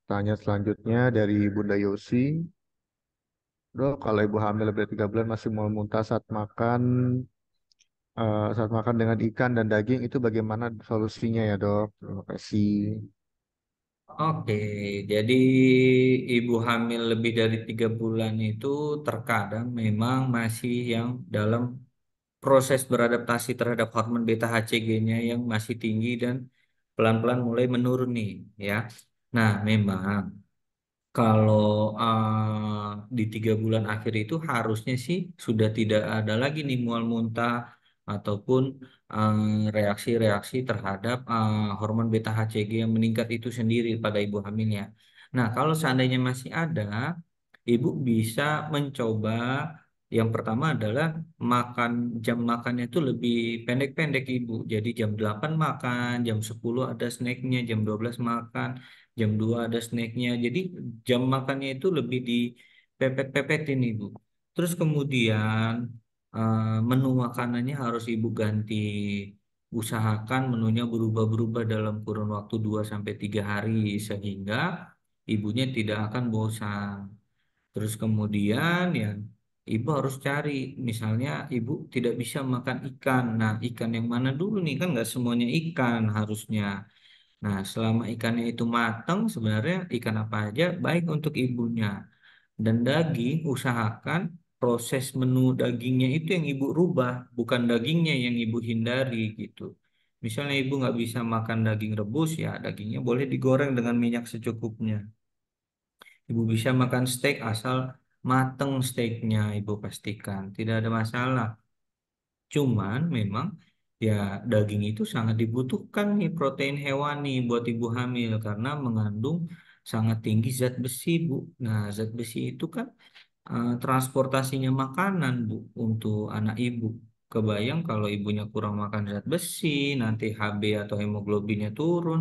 Tanya selanjutnya dari Bunda Yosi. Dok, kalau ibu hamil lebih dari 3 bulan masih mau muntah saat makan dengan ikan dan daging itu bagaimana solusinya ya dok? Terima kasih. Oke, jadi ibu hamil lebih dari 3 bulan itu terkadang memang masih yang dalam proses beradaptasi terhadap hormon beta HCG-nya yang masih tinggi dan pelan-pelan mulai menurun nih ya. Nah, memang kalau di 3 bulan akhir itu harusnya sih sudah tidak ada lagi nih mual muntah ataupun reaksi-reaksi terhadap hormon beta HCG yang meningkat itu sendiri pada ibu hamilnya. Nah, kalau seandainya masih ada, ibu bisa mencoba yang pertama adalah makan jam makannya itu lebih pendek-pendek ibu. Jadi jam 8 makan, jam 10 ada snacknya, jam 12 makan, jam 2 ada snacknya. Jadi jam makannya itu lebih dipepet-pepetin ibu. Terus kemudian menu makanannya harus ibu ganti. Usahakan menunya berubah-berubah dalam kurun waktu 2 sampai 3 hari sehingga ibunya tidak akan bosan. Terus kemudian ya ibu harus cari, misalnya ibu tidak bisa makan ikan. Nah, ikan yang mana dulu nih kan nggak semuanya ikan harusnya. Nah, selama ikannya itu matang, sebenarnya ikan apa aja baik untuk ibunya. Dan daging, usahakan proses menu dagingnya itu yang ibu rubah, bukan dagingnya yang ibu hindari gitu. Misalnya ibu nggak bisa makan daging rebus, ya dagingnya boleh digoreng dengan minyak secukupnya. Ibu bisa makan steak asal mateng steaknya, ibu pastikan tidak ada masalah. Cuman memang ya daging itu sangat dibutuhkan nih protein hewani buat ibu hamil karena mengandung sangat tinggi zat besi, Bu. Nah, zat besi itu kan transportasinya makanan, Bu, untuk anak ibu. Kebayang kalau ibunya kurang makan zat besi, nanti HB atau hemoglobinnya turun,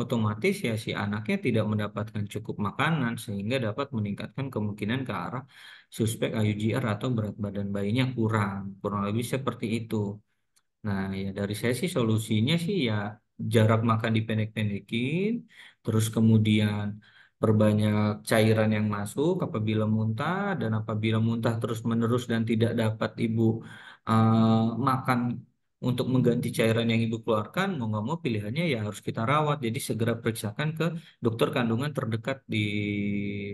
otomatis ya si anaknya tidak mendapatkan cukup makanan sehingga dapat meningkatkan kemungkinan ke arah suspek IUGR atau berat badan bayinya kurang. Kurang lebih seperti itu. Nah, ya dari saya sih solusinya sih ya jarak makan dipendek-pendekin, terus kemudian perbanyak cairan yang masuk apabila muntah, dan apabila muntah terus-menerus dan tidak dapat ibu makan untuk mengganti cairan yang ibu keluarkan, mau nggak mau pilihannya ya harus kita rawat. Jadi segera periksakan ke dokter kandungan terdekat di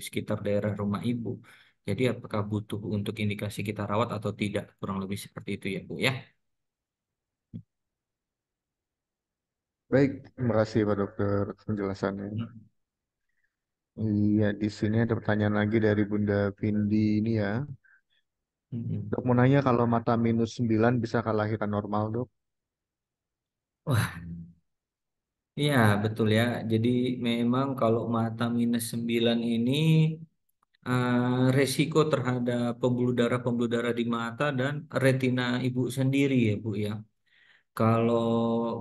sekitar daerah rumah ibu. Jadi apakah butuh untuk indikasi kita rawat atau tidak, kurang lebih seperti itu ya Bu ya. Baik, terima kasih Pak Dokter penjelasannya. Iya, di sini ada pertanyaan lagi dari Bunda Vindi ini ya. Mm-mm. Dok mau nanya kalau mata -9 bisa kelahiran normal dok? Wah, iya betul ya. Jadi memang kalau mata -9 ini resiko terhadap pembuluh darah di mata dan retina ibu sendiri ya Bu ya. Kalau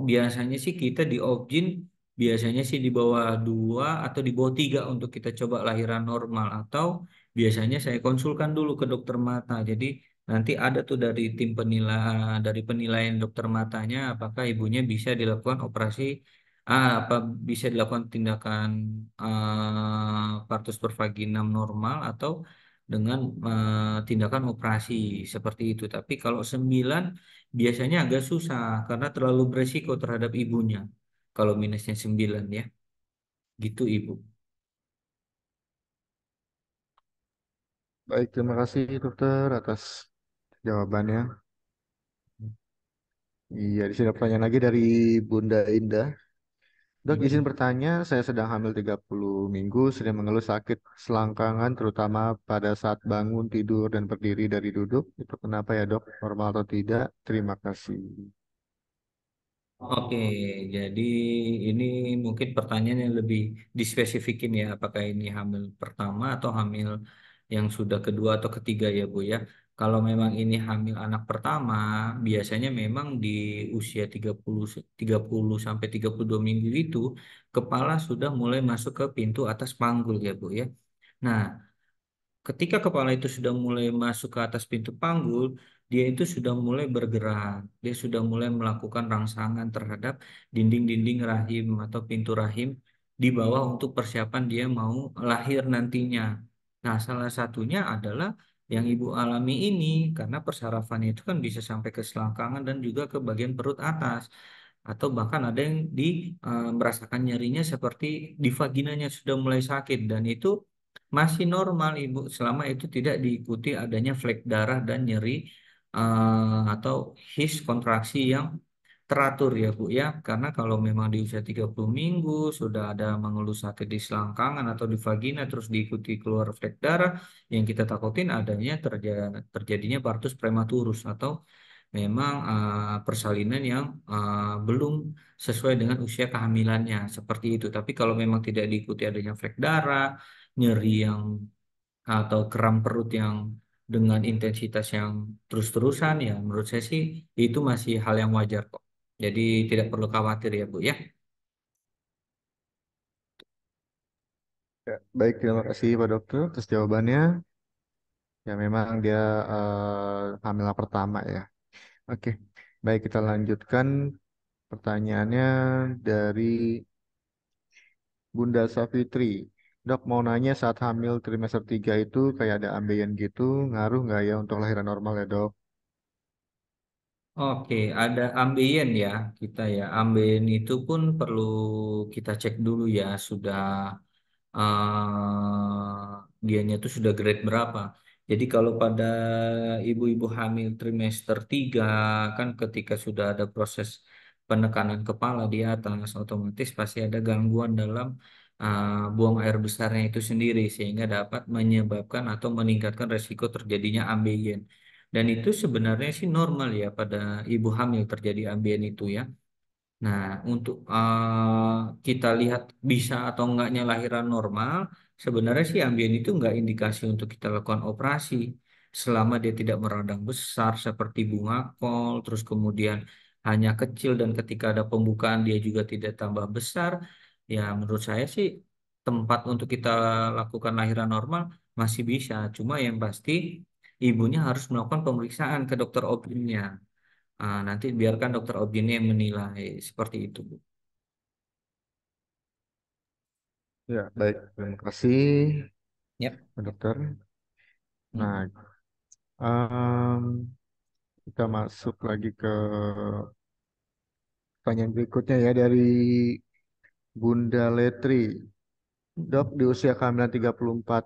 biasanya sih kita di Obgyn biasanya sih di bawah 2 atau di bawah 3 untuk kita coba lahiran normal atau biasanya saya konsulkan dulu ke dokter mata. Jadi nanti ada tuh dari tim penilaian dari penilaian dokter matanya apakah ibunya bisa dilakukan operasi apa bisa dilakukan tindakan partus per vaginam normal atau dengan tindakan operasi seperti itu. Tapi kalau 9 biasanya agak susah karena terlalu beresiko terhadap ibunya. Kalau minusnya 9 ya, gitu Ibu. Baik, terima kasih dokter atas jawabannya. Iya, di sini ada pertanyaan lagi dari Bunda Indah. Dok, izin Mm-mm. bertanya, saya sedang hamil 30 minggu, sedang mengeluh sakit selangkangan, terutama pada saat bangun, tidur, dan berdiri dari duduk. Itu kenapa ya dok? Normal atau tidak? Terima kasih. Oke, jadi ini mungkin pertanyaan yang lebih dispesifikin ya, apakah ini hamil pertama atau hamil yang sudah kedua atau ketiga ya Bu ya. Kalau memang ini hamil anak pertama, biasanya memang di usia 30 sampai 32 minggu itu kepala sudah mulai masuk ke pintu atas panggul ya Bu ya. Nah, ketika kepala itu sudah mulai masuk ke atas pintu panggul, dia itu sudah mulai bergerak. Dia sudah mulai melakukan rangsangan terhadap dinding-dinding rahim atau pintu rahim di bawah untuk persiapan dia mau lahir nantinya. Nah, salah satunya adalah yang ibu alami ini karena persarafannya itu kan bisa sampai ke selangkangan dan juga ke bagian perut atas atau bahkan ada yang merasakan nyerinya seperti di vaginanya sudah mulai sakit dan itu masih normal Ibu selama itu tidak diikuti adanya flek darah dan nyeri atau his kontraksi yang teratur ya Bu ya. Karena kalau memang di usia 30 minggu sudah ada mengeluh sakit di selangkangan atau di vagina terus diikuti keluar flek darah yang kita takutin adanya terjadinya partus prematurus atau memang persalinan yang belum sesuai dengan usia kehamilannya seperti itu. Tapi kalau memang tidak diikuti adanya flek darah, nyeri yang atau kram perut yang dengan intensitas yang terus-terusan ya menurut saya sih itu masih hal yang wajar kok. Jadi tidak perlu khawatir ya Bu ya. Ya, baik, terima kasih Pak Dokter atas jawabannya. Ya, memang dia hamil pertama ya. Oke, baik kita lanjutkan pertanyaannya dari Bunda Safitri. Dok, mau nanya saat hamil trimester 3 itu kayak ada ambeien gitu, ngaruh nggak ya untuk lahiran normal ya dok? Oke, ada ambien ya kita ya. Ambien itu pun perlu kita cek dulu ya sudah dianya itu sudah grade berapa. Jadi kalau pada ibu-ibu hamil trimester 3 kan ketika sudah ada proses penekanan kepala di atas otomatis pasti ada gangguan dalam buang air besarnya itu sendiri sehingga dapat menyebabkan atau meningkatkan resiko terjadinya ambien. Dan itu sebenarnya sih normal ya pada ibu hamil terjadi ambien itu ya. Nah, untuk kita lihat bisa atau enggaknya lahiran normal, sebenarnya sih ambien itu enggak indikasi untuk kita lakukan operasi. Selama dia tidak meradang besar seperti bunga kol, terus kemudian hanya kecil dan ketika ada pembukaan dia juga tidak tambah besar, ya menurut saya sih tempat untuk kita lakukan lahiran normal masih bisa. Cuma yang pasti ibunya harus melakukan pemeriksaan ke dokter obstetnya. Nanti biarkan dokter objinnya yang menilai seperti itu, Bu. Ya, baik. Terima kasih, Ya. Pak Dokter. Mm. Nah, em, kita masuk lagi ke pertanyaan berikutnya ya dari Bunda Letri. Dok, di usia kehamilan 34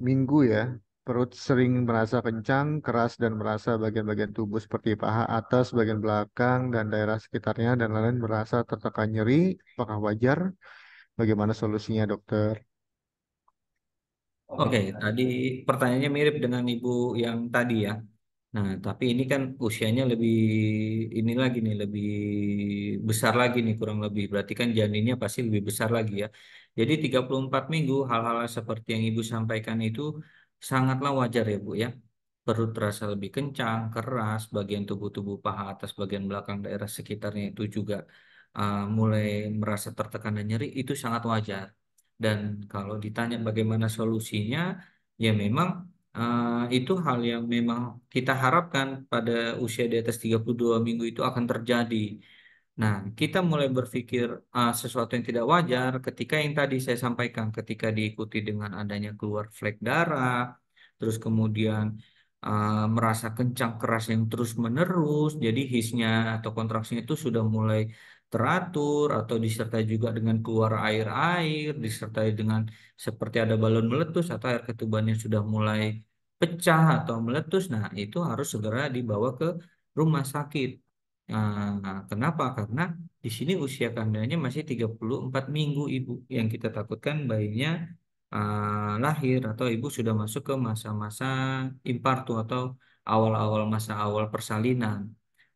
minggu ya, perut sering merasa kencang, keras, dan merasa bagian-bagian tubuh seperti paha atas, bagian belakang, dan daerah sekitarnya, dan lain-lain merasa tertekan nyeri. Apakah wajar? Bagaimana solusinya, dokter? Oke, tadi pertanyaannya mirip dengan ibu yang tadi ya. Nah, tapi ini kan usianya lebih ini lagi nih, lebih besar lagi nih kurang lebih. Berarti kan janinnya pasti lebih besar lagi ya. Jadi 34 minggu hal-hal seperti yang Ibu sampaikan itu sangatlah wajar ya Bu ya. Perut terasa lebih kencang, keras, bagian tubuh-tubuh paha atas bagian belakang daerah sekitarnya itu juga mulai merasa tertekan dan nyeri itu sangat wajar. Dan kalau ditanya bagaimana solusinya, ya memang itu hal yang memang kita harapkan pada usia di atas 32 minggu itu akan terjadi. Nah, kita mulai berpikir sesuatu yang tidak wajar ketika yang tadi saya sampaikan, ketika diikuti dengan adanya keluar flek darah, terus kemudian merasa kencang keras yang terus-menerus, jadi hisnya atau kontraksinya itu sudah mulai teratur, atau disertai juga dengan keluar air-air, disertai dengan seperti ada balon meletus atau air ketubannya sudah mulai pecah atau meletus. Nah, itu harus segera dibawa ke rumah sakit. Kenapa? Karena di sini usia kandangnya masih 34 minggu, Ibu. Yang kita takutkan bayinya lahir atau ibu sudah masuk ke masa-masa impartu atau awal-awal masa awal persalinan.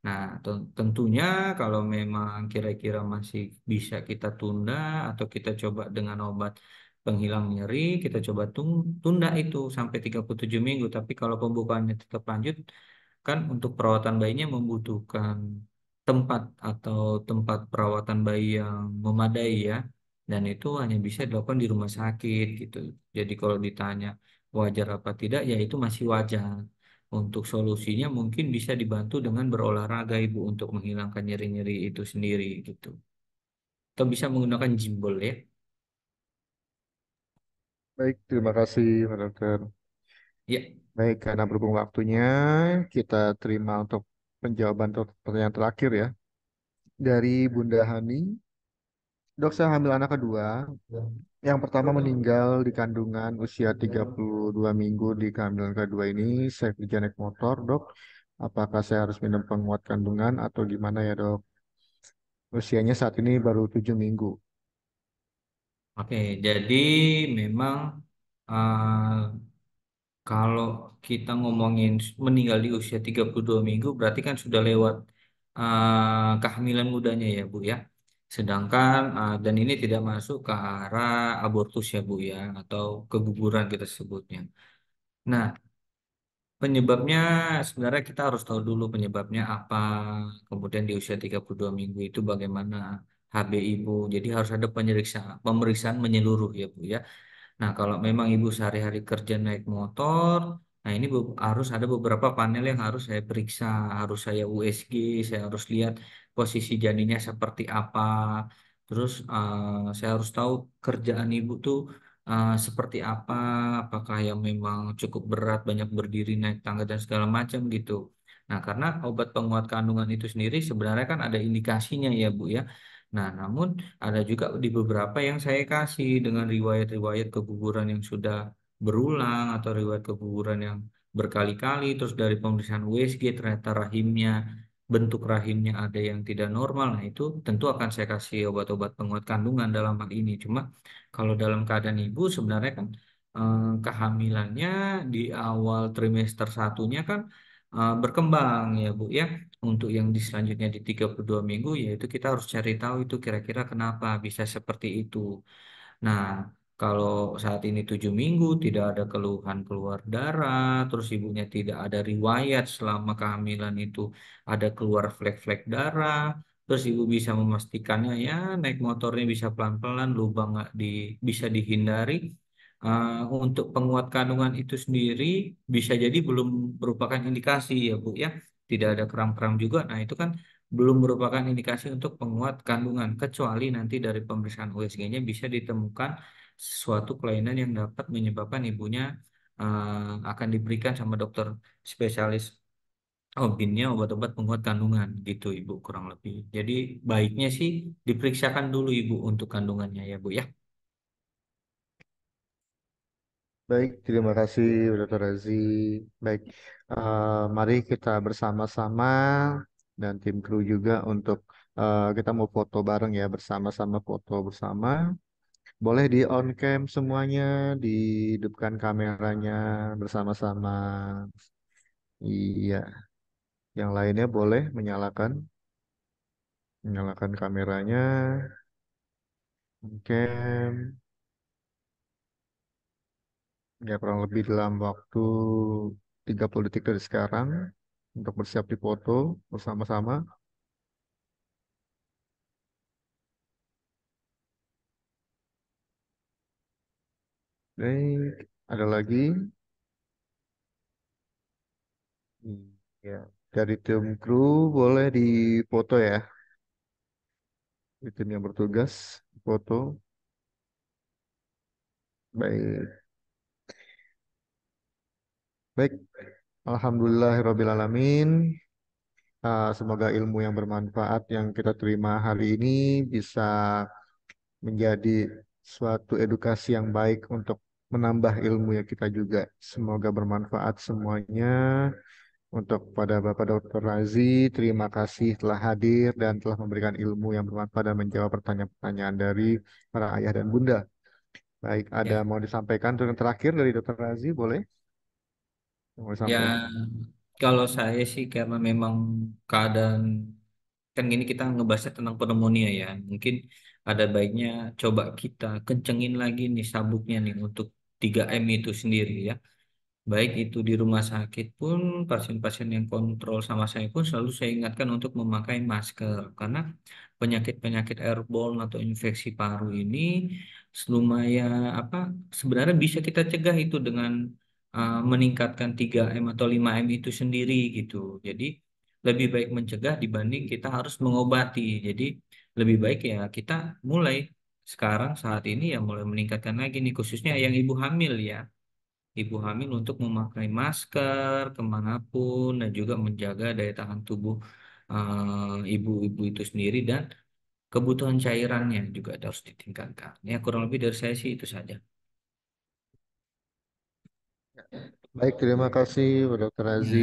Nah, tentunya kalau memang kira-kira masih bisa kita tunda atau kita coba dengan obat penghilang nyeri, kita coba tunda itu sampai 37 minggu. Tapi kalau pembukaannya tetap lanjut, kan untuk perawatan bayinya membutuhkan tempat atau tempat perawatan bayi yang memadai ya. Dan itu hanya bisa dilakukan di rumah sakit gitu. Jadi kalau ditanya wajar apa tidak, ya itu masih wajar. Untuk solusinya mungkin bisa dibantu dengan berolahraga Ibu untuk menghilangkan nyeri-nyeri itu sendiri gitu. Atau bisa menggunakan gimbal ya. Baik, terima kasih, Pak Dokter. Ya, Baik, karena berhubung waktunya, kita terima untuk penjawaban untuk pertanyaan terakhir ya. Dari Bunda Hani, dok saya hamil anak kedua. Yang pertama meninggal di kandungan usia 32 minggu di kehamilan kedua ini. Saya kerja naik motor, dok. Apakah saya harus minum penguat kandungan atau gimana ya, dok? Usianya saat ini baru 7 minggu. oke. Jadi memang kalau kita ngomongin meninggal di usia 32 minggu, berarti kan sudah lewat kehamilan mudanya ya Bu ya. Sedangkan dan ini tidak masuk ke arah abortus ya Bu ya, atau keguguran kita sebutnya. Nah, penyebabnya sebenarnya kita harus tahu dulu penyebabnya apa. Kemudian di usia 32 minggu itu bagaimana HB ibu. Jadi harus ada pemeriksaan menyeluruh ya Bu ya. Nah, kalau memang ibu sehari-hari kerja naik motor, nah ini harus ada beberapa panel yang harus saya periksa, harus saya USG, saya harus lihat posisi janinnya seperti apa. Terus saya harus tahu kerjaan ibu tuh seperti apa, apakah yang memang cukup berat, banyak berdiri, naik tangga dan segala macam gitu. Nah, karena obat penguat kandungan itu sendiri sebenarnya kan ada indikasinya ya, Bu ya. Nah, namun ada juga di beberapa yang saya kasih dengan riwayat-riwayat keguguran yang sudah berulang atau riwayat keguguran yang berkali-kali, terus dari pemeriksaan USG ternyata rahimnya, bentuk rahimnya ada yang tidak normal. Nah, itu tentu akan saya kasih obat-obat penguat kandungan dalam hal ini. Cuma kalau dalam keadaan ibu sebenarnya kan kehamilannya di awal trimester satunya kan berkembang ya Bu ya. Untuk yang di selanjutnya di 32 minggu, yaitu kita harus cari tahu itu kira-kira kenapa bisa seperti itu. Nah, kalau saat ini 7 minggu tidak ada keluhan keluar darah, terus ibunya tidak ada riwayat selama kehamilan itu ada keluar flek-flek darah, terus ibu bisa memastikannya ya naik motornya bisa pelan-pelan, lubang nggak bisa dihindari. Untuk penguat kandungan itu sendiri bisa jadi belum merupakan indikasi ya Bu ya, tidak ada kram-kram juga. Nah itu kan belum merupakan indikasi untuk penguat kandungan, kecuali nanti dari pemeriksaan USG-nya bisa ditemukan suatu kelainan yang dapat menyebabkan ibunya akan diberikan sama dokter spesialis obinnya obat-obat penguat kandungan gitu Ibu kurang lebih. Jadi baiknya sih diperiksakan dulu Ibu untuk kandungannya ya Bu ya. Baik, terima kasih Dr. Razi. Baik, mari kita bersama-sama dan tim kru juga untuk kita mau foto bareng ya, bersama-sama foto bersama. Boleh di on cam semuanya, dihidupkan kameranya bersama-sama. Iya, yang lainnya boleh menyalakan kameranya, on cam. Ya, kurang lebih dalam waktu 30 detik dari sekarang untuk bersiap di foto bersama-sama. Baik, ada lagi. Ya, dari tim kru boleh dipoto ya, di tim yang bertugas foto. Baik, baik. Alhamdulillahirrabbilalamin. Semoga ilmu yang bermanfaat yang kita terima hari ini bisa menjadi suatu edukasi yang baik untuk menambah ilmu yang kita juga. Semoga bermanfaat semuanya. Untuk pada Bapak Dr. Razi, terima kasih telah hadir dan telah memberikan ilmu yang bermanfaat dan menjawab pertanyaan-pertanyaan dari para ayah dan bunda. Baik, ada Ya, mau disampaikan untuk yang terakhir dari Dr. Razi, boleh? Yang mau ya disampaikan. kalau saya sih karena memang keadaan kan gini kita ngebahasnya tentang pneumonia ya. Mungkin ada baiknya coba kita kencengin lagi nih sabuknya nih untuk 3M itu sendiri ya. Baik itu di rumah sakit pun, pasien-pasien yang kontrol sama saya pun selalu saya ingatkan untuk memakai masker. Karena penyakit-penyakit airborne atau infeksi paru ini lumayan apa sebenarnya bisa kita cegah itu dengan meningkatkan 3M atau 5M itu sendiri gitu. Jadi lebih baik mencegah dibanding kita harus mengobati. Jadi lebih baik ya kita mulai sekarang saat ini ya mulai meningkatkan lagi nih khususnya yang ibu hamil ya ibu hamil untuk memakai masker kemanapun dan juga menjaga daya tahan tubuh ibu-ibu itu sendiri dan kebutuhan cairannya juga harus ditingkatkan. Ya kurang lebih dari saya sih itu saja. Baik, terima kasih Pak Dr. Ya, Razi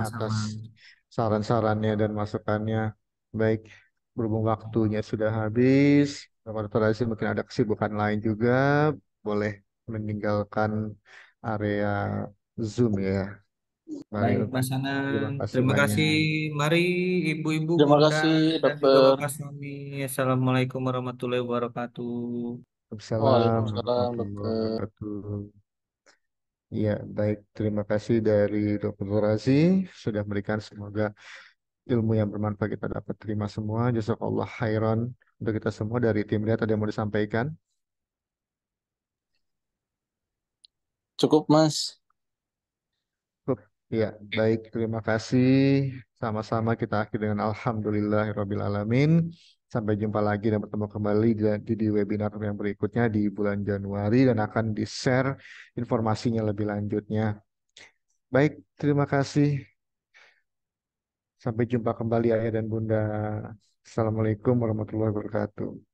atas sama-sama. saran-sarannya dan masukannya. Baik, berhubung waktunya sudah habis, Bapak Dr. Razi mungkin ada kesibukan lain juga, boleh meninggalkan area Zoom ya. Mari, Baik, Mas terima Hanan. kasih Terima kasih. banyak. Mari ibu-ibu, Terima bunda, kasih, dan juga dokter. bapak suami. Assalamualaikum warahmatullahi wabarakatuh. Waalaikumsalam Waalaikumsalam, warahmatullahi dokter. wabarakatuh. Ya, baik. Terima kasih dari Dr. Razi sudah memberikan semoga ilmu yang bermanfaat kita dapat terima semua. Jazakallah khairan untuk kita semua dari tim lihat ada yang mau disampaikan. Cukup, Mas. Cukup. Ya, baik. Terima kasih. Sama-sama kita akhiri dengan Alhamdulillahirabbil alamin. Sampai jumpa lagi dan bertemu kembali di webinar yang berikutnya di bulan Januari dan akan di-share informasinya lebih lanjutnya. Baik, terima kasih. Sampai jumpa kembali ayah dan bunda. Assalamualaikum warahmatullahi wabarakatuh.